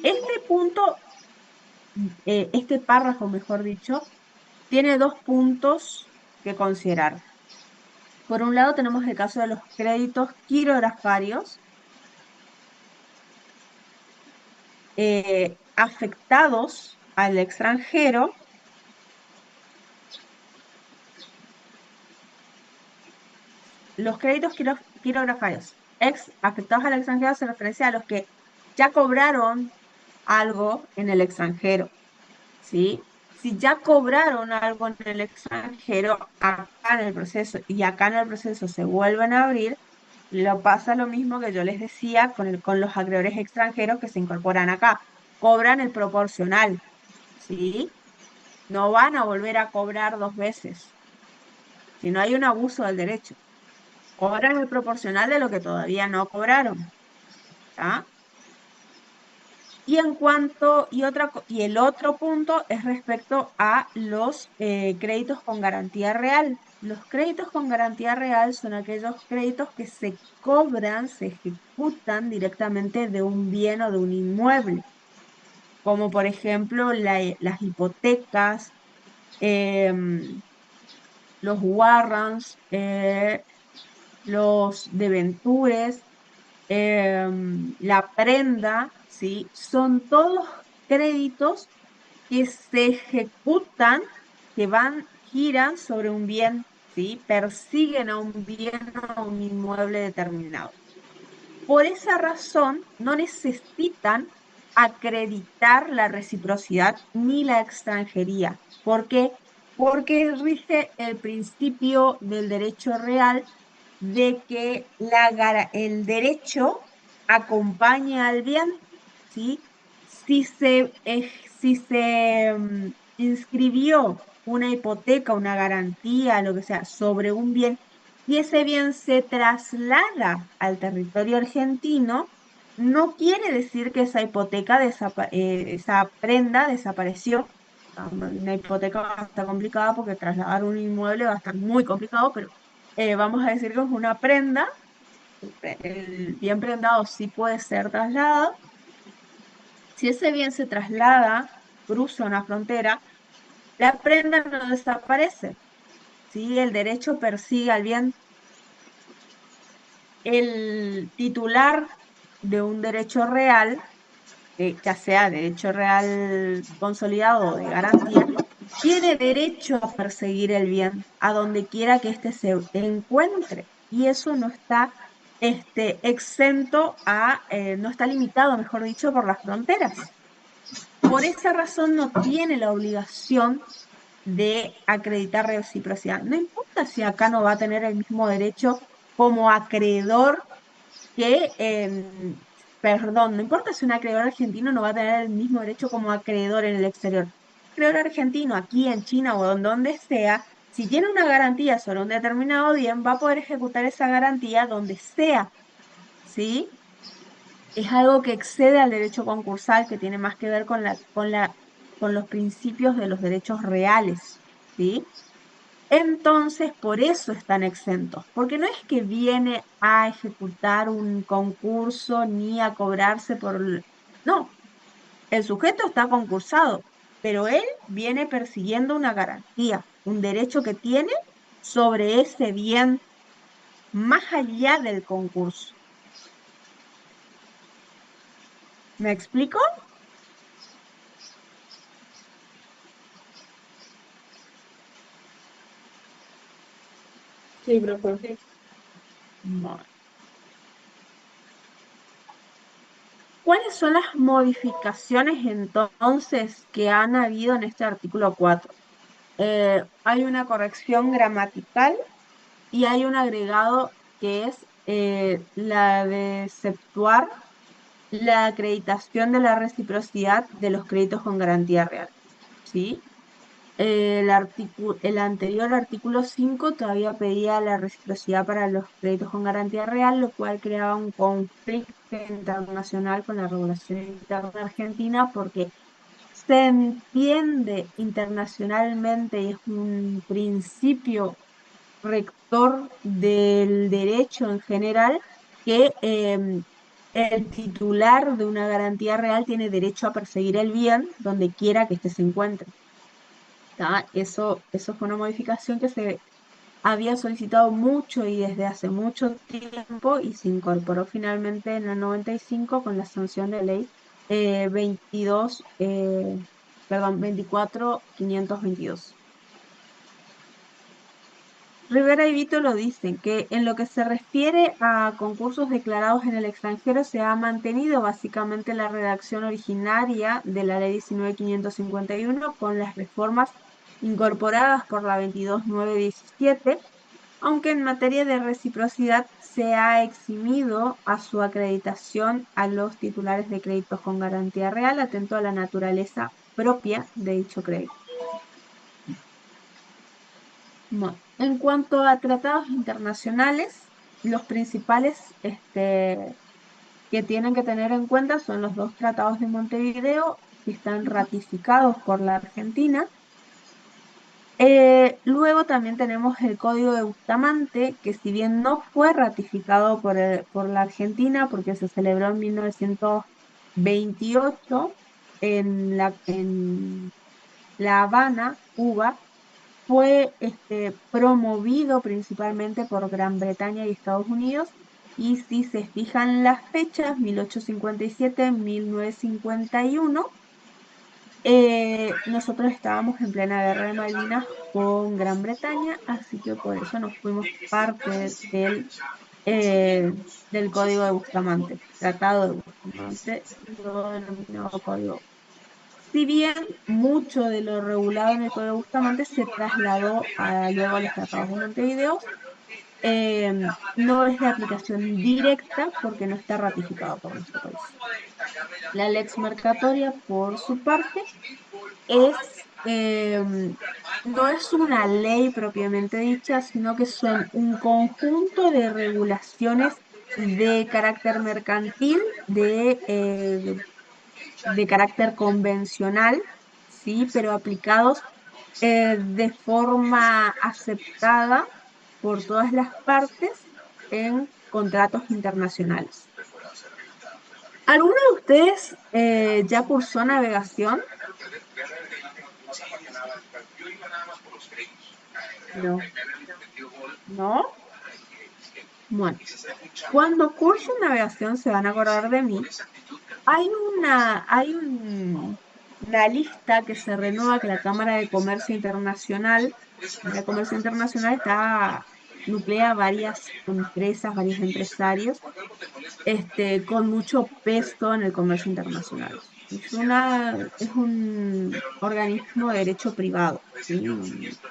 Este punto, este párrafo, mejor dicho, tiene dos puntos que considerar. Por un lado tenemos el caso de los créditos quirografarios afectados al extranjero. Los créditos quirografarios afectados al extranjero se refiere a los que ya cobraron algo en el extranjero, ¿sí? Si ya cobraron algo en el extranjero, acá en el proceso, y acá en el proceso se vuelven a abrir, lo pasa lo mismo que yo les decía con los acreedores extranjeros que se incorporan acá. Cobran el proporcional, ¿sí? No van a volver a cobrar dos veces, si no hay un abuso del derecho. Cobran el proporcional de lo que todavía no cobraron, ¿tá? Y el otro punto es respecto a los créditos con garantía real. Los créditos con garantía real son aquellos créditos que se cobran, se ejecutan directamente de un bien o de un inmueble, como por ejemplo las hipotecas, los warrants, los debentures, la prenda, ¿sí? Son todos créditos que se ejecutan, que giran sobre un bien, ¿sí? Persiguen a un bien o a un inmueble determinado. Por esa razón, no necesitan acreditar la reciprocidad ni la extranjería. ¿Por qué? Porque rige el principio del derecho real de que el derecho acompaña al bien, ¿sí? Si se inscribió una hipoteca, una garantía, lo que sea, sobre un bien, y ese bien se traslada al territorio argentino, no quiere decir que esa hipoteca, esa prenda desapareció. Una hipoteca va a estar complicada porque trasladar un inmueble va a estar muy complicado, pero vamos a decir que es una prenda. El bien prendado sí puede ser trasladado. Si ese bien se traslada, cruza una frontera, la prenda no desaparece, ¿sí? El derecho persigue al bien. El titular de un derecho real, ya sea derecho real consolidado o de garantía, tiene derecho a perseguir el bien a donde quiera que éste se encuentre. Y eso no está exento no está limitado, mejor dicho, por las fronteras. Por esa razón no tiene la obligación de acreditar reciprocidad. No importa si acá no va a tener el mismo derecho como acreedor perdón, no importa si un acreedor argentino no va a tener el mismo derecho como acreedor en el exterior. Acreedor argentino, aquí en China o en donde sea, si tiene una garantía sobre un determinado bien, va a poder ejecutar esa garantía donde sea, ¿sí? Es algo que excede al derecho concursal, que tiene más que ver con los principios de los derechos reales, ¿sí? Entonces, por eso están exentos, porque no es que viene a ejecutar un concurso ni a cobrarse por... No, el sujeto está concursado, pero él viene persiguiendo una garantía, un derecho que tiene sobre ese bien más allá del concurso. ¿Me explico? Sí, profe. Bueno. ¿Cuáles son las modificaciones entonces que han habido en este artículo 4? Hay una corrección gramatical y hay un agregado que es la de exceptuar la acreditación de la reciprocidad de los créditos con garantía real. ¿Sí? El anterior artículo 5 todavía pedía la reciprocidad para los créditos con garantía real, lo cual creaba un conflicto internacional con la regulación interna argentina porque se entiende internacionalmente y es un principio rector del derecho en general que el titular de una garantía real tiene derecho a perseguir el bien donde quiera que éste se encuentre. ¿Tá? Eso fue una modificación que se había solicitado mucho y desde hace mucho tiempo y se incorporó finalmente en el 95 con la sanción de ley 22, perdón, 24.522. Rivera y Vito lo dicen, que en lo que se refiere a concursos declarados en el extranjero se ha mantenido básicamente la redacción originaria de la ley 19.551 con las reformas incorporadas por la 22.917, aunque en materia de reciprocidad se ha eximido a su acreditación a los titulares de créditos con garantía real, atento a la naturaleza propia de dicho crédito. Bueno, en cuanto a tratados internacionales, los principales que tienen que tener en cuenta son los dos tratados de Montevideo que están ratificados por la Argentina. Luego también tenemos el Código de Bustamante, que si bien no fue ratificado por la Argentina, porque se celebró en 1928 en La Habana, Cuba, fue promovido principalmente por Gran Bretaña y Estados Unidos. Y si se fijan las fechas, 1857, 1951, nosotros estábamos en plena guerra de Malvinas con Gran Bretaña, así que por eso nos fuimos parte eh, del Código de Bustamante, Tratado de Bustamante, lo denominado Código. Si bien mucho de lo regulado en el Código de Bustamante se trasladó luego a los tratados de Montevideo, no es de aplicación directa porque no está ratificado por nuestro país. La lex mercatoria, por su parte, no es una ley propiamente dicha, sino que son un conjunto de regulaciones de carácter mercantil, de carácter convencional, ¿sí? Pero aplicados de forma aceptada por todas las partes en contratos internacionales. ¿Alguno de ustedes ya cursó navegación? No. ¿No? Bueno, cuando cursen navegación se van a acordar de mí. Una lista que se renueva que la Cámara de Comercio Internacional. La Cámara de Comercio Internacional nuclea varias empresas, varios empresarios, con mucho peso en el comercio internacional. Es un organismo de derecho privado, ¿sí?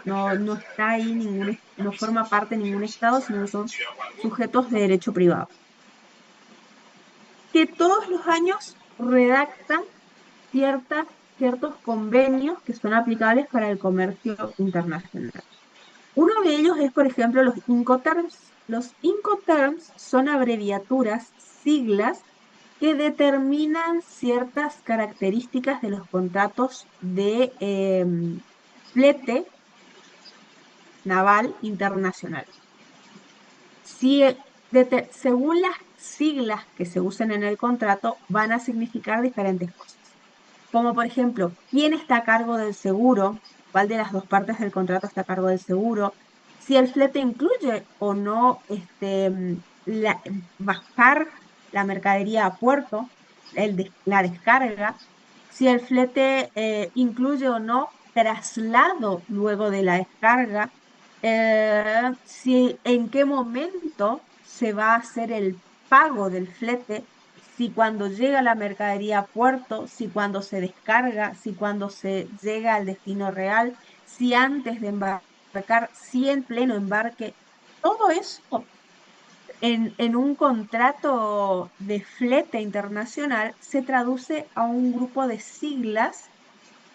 No está ahí no forma parte de ningún estado, sino que son sujetos de derecho privado, que todos los años redactan ciertos convenios que son aplicables para el comercio internacional. Uno de ellos es, por ejemplo, los Incoterms. Los Incoterms son abreviaturas, siglas, que determinan ciertas características de los contratos de flete naval internacional. Según las siglas que se usen en el contrato, van a significar diferentes cosas. como por ejemplo, quién está a cargo del seguro, cuál de las dos partes del contrato está a cargo del seguro, si el flete incluye o no bajar la mercadería a puerto, la descarga, si el flete incluye o no traslado luego de la descarga, si en qué momento se va a hacer el pago del flete, si cuando llega la mercadería a puerto, si cuando se descarga, si cuando se llega al destino real, si antes de embarcar, si en pleno embarque, todo eso en un contrato de flete internacional se traduce a un grupo de siglas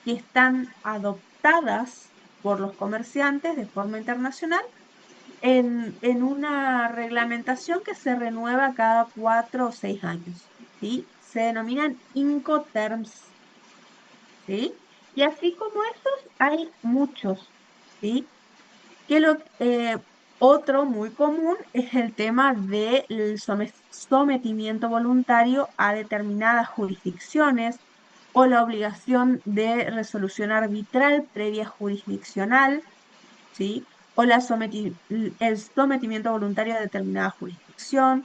que están adoptadas por los comerciantes de forma internacional en una reglamentación que se renueva cada 4 o 6 años, ¿sí? Se denominan Incoterms, ¿sí? Y así como estos, hay muchos, ¿sí? Que otro muy común es el tema del sometimiento voluntario a determinadas jurisdicciones o la obligación de resolución arbitral previa jurisdiccional, ¿sí? O el sometimiento voluntario a determinada jurisdicción.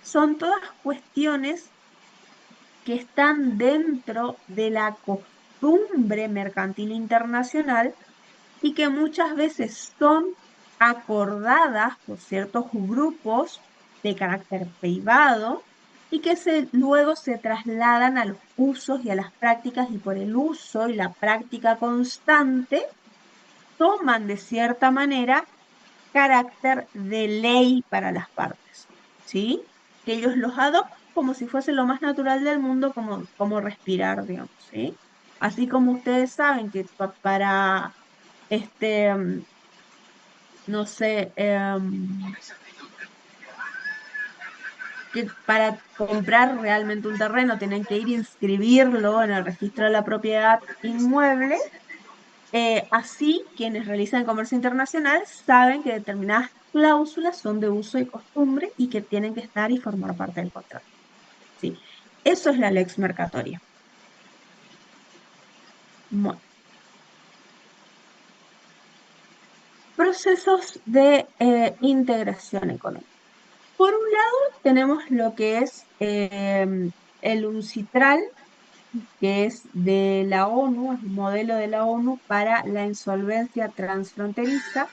Son todas cuestiones que están dentro de la costumbre mercantil internacional y que muchas veces son acordadas por ciertos grupos de carácter privado y que luego se trasladan a los usos y a las prácticas y por el uso y la práctica constante toman de cierta manera carácter de ley para las partes, ¿sí? Que ellos los adoptan como si fuese lo más natural del mundo, como respirar, digamos, ¿sí? Así como ustedes saben que para este, no sé, que para comprar realmente un terreno tienen que ir a inscribirlo en el registro de la propiedad inmueble. Así, quienes realizan comercio internacional saben que determinadas cláusulas son de uso y costumbre y que tienen que estar y formar parte del contrato. ¿Sí? Eso es la lex mercatoria. Bueno. Procesos de integración económica. Por un lado, tenemos lo que es el UNCITRAL, que es de la ONU, es un modelo de la ONU para la insolvencia transfronteriza.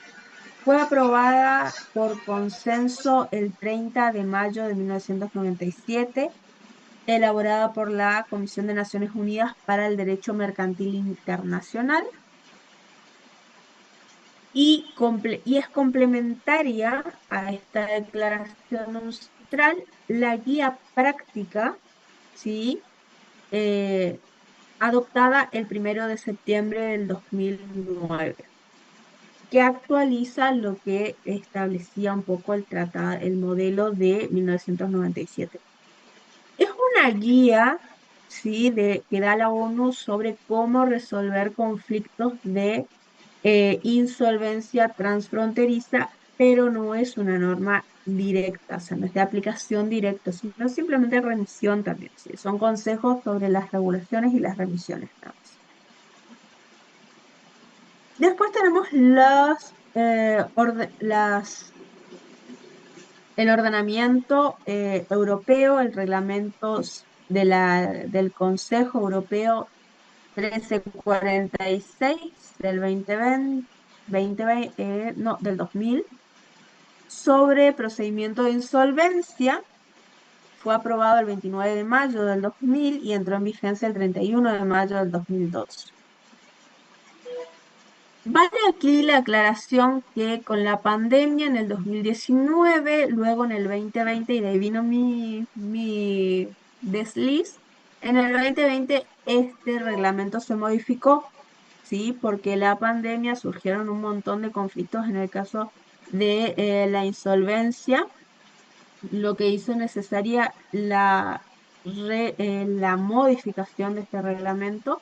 Fue aprobada por consenso el 30 de mayo de 1997, elaborada por la Comisión de Naciones Unidas para el Derecho Mercantil Internacional y es complementaria a esta declaración UNCITRAL la guía práctica, ¿sí? Adoptada el 1 de septiembre del 2009, que actualiza lo que establecía un poco el modelo de 1997. Es una guía, ¿sí? Que da la ONU sobre cómo resolver conflictos de insolvencia transfronteriza, pero no es una norma directa, o sea, no es de aplicación directa, sino simplemente remisión también, ¿sí? Son consejos sobre las regulaciones y las remisiones, nada más. Después tenemos el ordenamiento europeo, el reglamento del Consejo Europeo 1346 del 2020, no, del 2000, sobre procedimiento de insolvencia. Fue aprobado el 29 de mayo del 2000 y entró en vigencia el 31 de mayo del 2002. Vale aquí la aclaración que con la pandemia en el 2019, luego en el 2020, y de ahí vino mi desliz, en el 2020 este reglamento se modificó, ¿sí? Porque la pandemia surgieron un montón de conflictos en el caso de la insolvencia, lo que hizo necesaria la modificación de este reglamento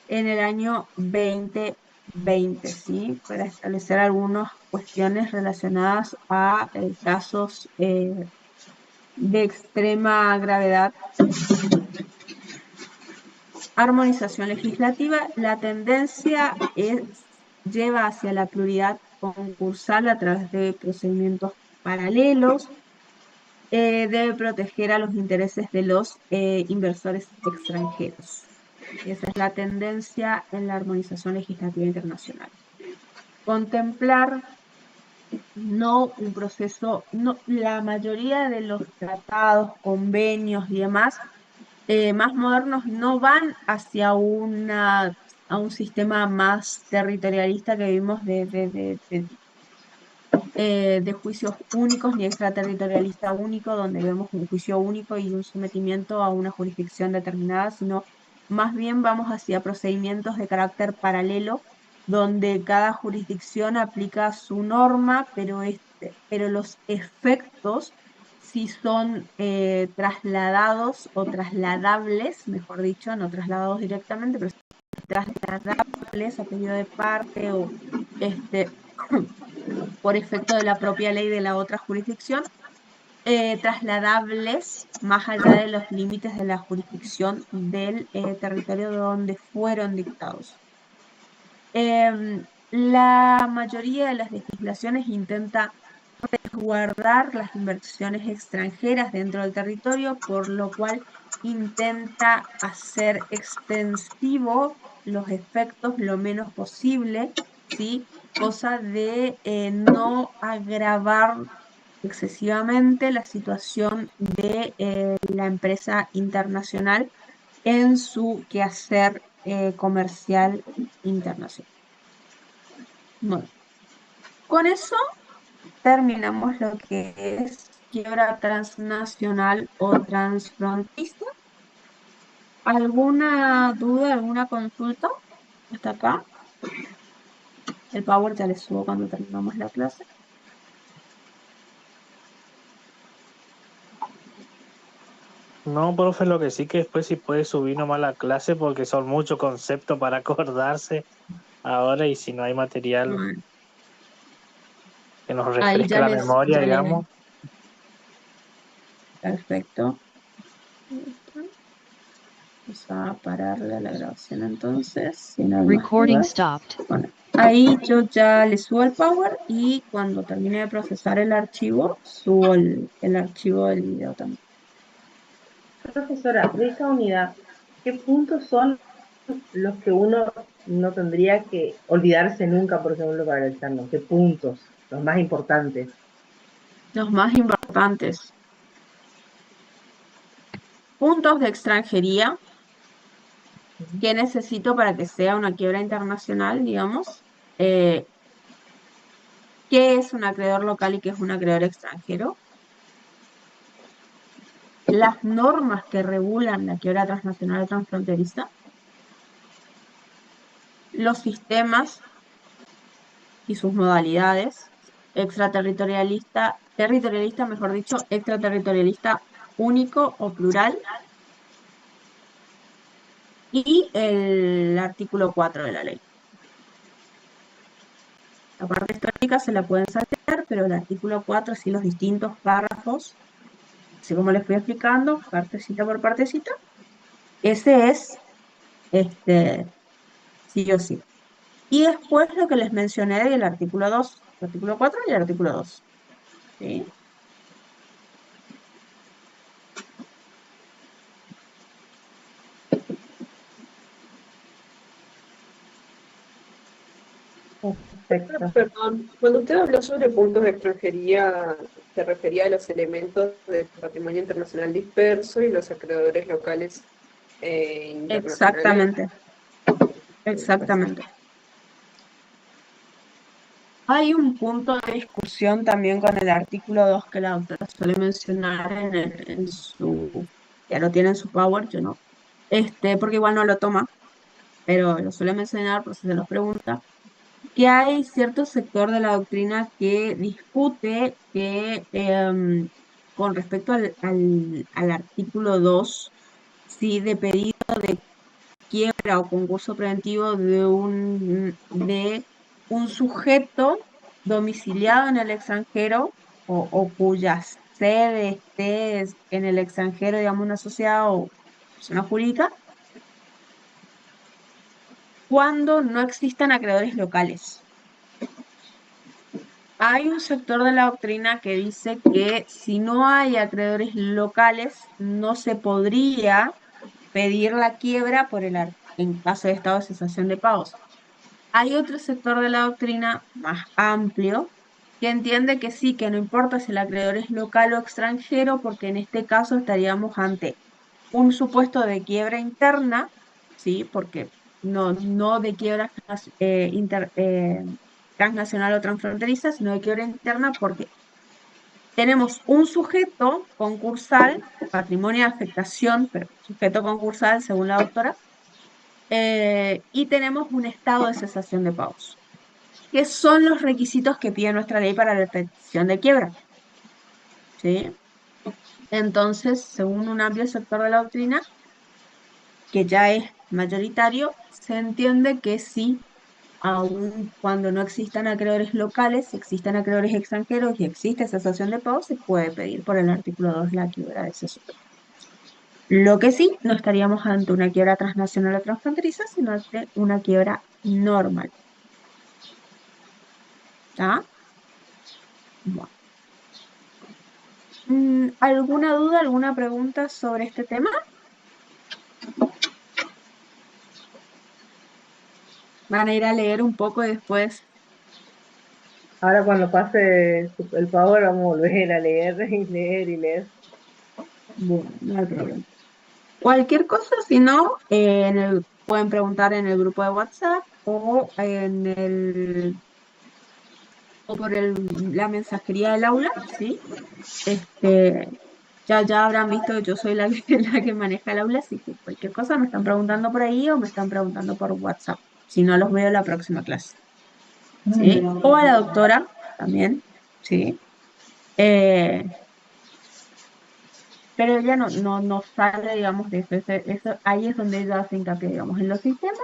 en el año 2020, ¿sí? Para establecer algunas cuestiones relacionadas a casos de extrema gravedad armonización legislativa, la tendencia lleva hacia la pluralidad concursal a través de procedimientos paralelos, debe proteger a los intereses de los inversores extranjeros. Esa es la tendencia en la armonización legislativa internacional. Contemplar no un proceso, no, la mayoría de los tratados, convenios y demás más modernos no van hacia a un sistema más territorialista que vimos de juicios únicos ni extraterritorialista único, donde vemos un juicio único y un sometimiento a una jurisdicción determinada, sino más bien vamos hacia procedimientos de carácter paralelo, donde cada jurisdicción aplica su norma, pero los efectos si son trasladados o trasladables, mejor dicho, no trasladados directamente, pero trasladables a pedido de parte o por efecto de la propia ley de la otra jurisdicción, trasladables más allá de los límites de la jurisdicción del territorio donde fueron dictados. La mayoría de las legislaciones intenta resguardar las inversiones extranjeras dentro del territorio, por lo cual intenta hacer extensivo los efectos lo menos posible, ¿sí? Cosa de no agravar excesivamente la situación de la empresa internacional en su quehacer comercial internacional. Bueno, con eso terminamos lo que es quiebra transnacional o transfrontista. ¿Alguna duda, alguna consulta hasta acá? El Power ya le subo cuando terminamos la clase. No, profe, lo que sí que después sí puede subir nomás la clase porque son muchos conceptos para acordarse ahora y si no hay material Bueno, que nos ahí refresque la memoria, digamos. Perfecto. Vamos a pararle a la grabación entonces. Si no hay más Recording dudas. stopped. Bueno, ahí yo ya le subo el Power y cuando termine de procesar el archivo, subo el archivo del video también. Profesora, de esa unidad, ¿qué puntos son los que uno no tendría que olvidarse nunca, por ejemplo, para el examen? ¿Qué puntos? Los más importantes. Los más importantes. Puntos de extranjería. ¿Qué necesito para que sea una quiebra internacional, digamos? ¿Qué es un acreedor local y qué es un acreedor extranjero? Las normas que regulan la quiebra transnacional o transfronteriza. Los sistemas y sus modalidades. Territorialista, mejor dicho, extraterritorialista único o plural. Y el artículo 4 de la ley. La parte histórica se la pueden saltear, pero el artículo 4, así los distintos párrafos, así como les fui explicando, partecita por partecita, ese es, sí o sí. Y después lo que les mencioné del artículo 2, el artículo 4 y el artículo 2. ¿Sí? Perfecto. Perdón, cuando usted habló sobre puntos de extranjería, se refería a los elementos del patrimonio internacional disperso y los acreedores locales internacionales. Exactamente. Hay un punto de discusión también con el artículo 2 que la doctora suele mencionar en su, ya lo tiene en su Power, yo no, porque igual no lo toma, pero lo suele mencionar por si se los pregunta, que hay cierto sector de la doctrina que discute que con respecto al artículo 2, sí, de pedido de quiebra o concurso preventivo de un sujeto domiciliado en el extranjero o cuya sede esté en el extranjero, digamos una sociedad o persona jurídica, cuando no existan acreedores locales. Hay un sector de la doctrina que dice que si no hay acreedores locales, no se podría pedir la quiebra en caso de estado de cesación de pagos. Hay otro sector de la doctrina más amplio que entiende que sí, que no importa si el acreedor es local o extranjero, porque en este caso estaríamos ante un supuesto de quiebra interna, ¿sí? Porque no de quiebra transnacional o transfronteriza, sino de quiebra interna, porque tenemos un sujeto concursal, patrimonio de afectación, pero sujeto concursal según la doctora, y tenemos un estado de cesación de pagos. ¿Qué son los requisitos que pide nuestra ley para la petición de quiebra? ¿Sí? Entonces, según un amplio sector de la doctrina, que ya es mayoritario, se entiende que sí, aun cuando no existan acreedores locales, si existen acreedores extranjeros y existe cesación de pagos, se puede pedir por el artículo 2 la quiebra de ese sujeto. Lo que sí, no estaríamos ante una quiebra transnacional o transfronteriza, sino ante una quiebra normal. ¿Está? Bueno. ¿Alguna duda, alguna pregunta sobre este tema? Van a ir a leer un poco y después. Ahora cuando pase el power vamos a volver a leer y leer y leer. Bueno, no hay problema. Cualquier cosa, si no, pueden preguntar en el grupo de WhatsApp o por la mensajería del aula, ¿sí? Ya habrán visto que yo soy la que maneja el aula, así que cualquier cosa me están preguntando por ahí o me están preguntando por WhatsApp. Si no, los veo en la próxima clase. ¿Sí? O a la doctora también, ¿sí? Pero ella no sale, digamos, de eso. Ahí es donde ella hace hincapié, digamos, en los sistemas,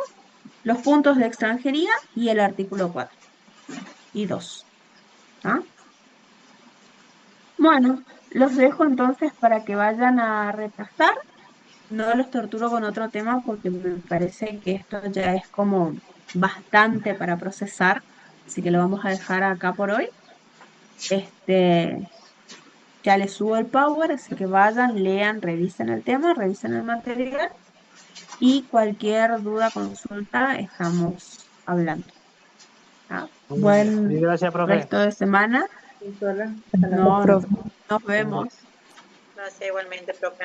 los puntos de extranjería y el artículo 4 y 2. ¿Ah? Bueno, los dejo entonces para que vayan a repasar. No los torturo con otro tema porque me parece que esto ya es como bastante para procesar, así que lo vamos a dejar acá por hoy. Ya les subo el power, así que vayan, lean, revisen el tema, revisen el material y cualquier duda, consulta, estamos hablando. ¿Ah? Buen Gracias, profe. resto de semana. Sí, sola. Nos vemos. Gracias igualmente, profe.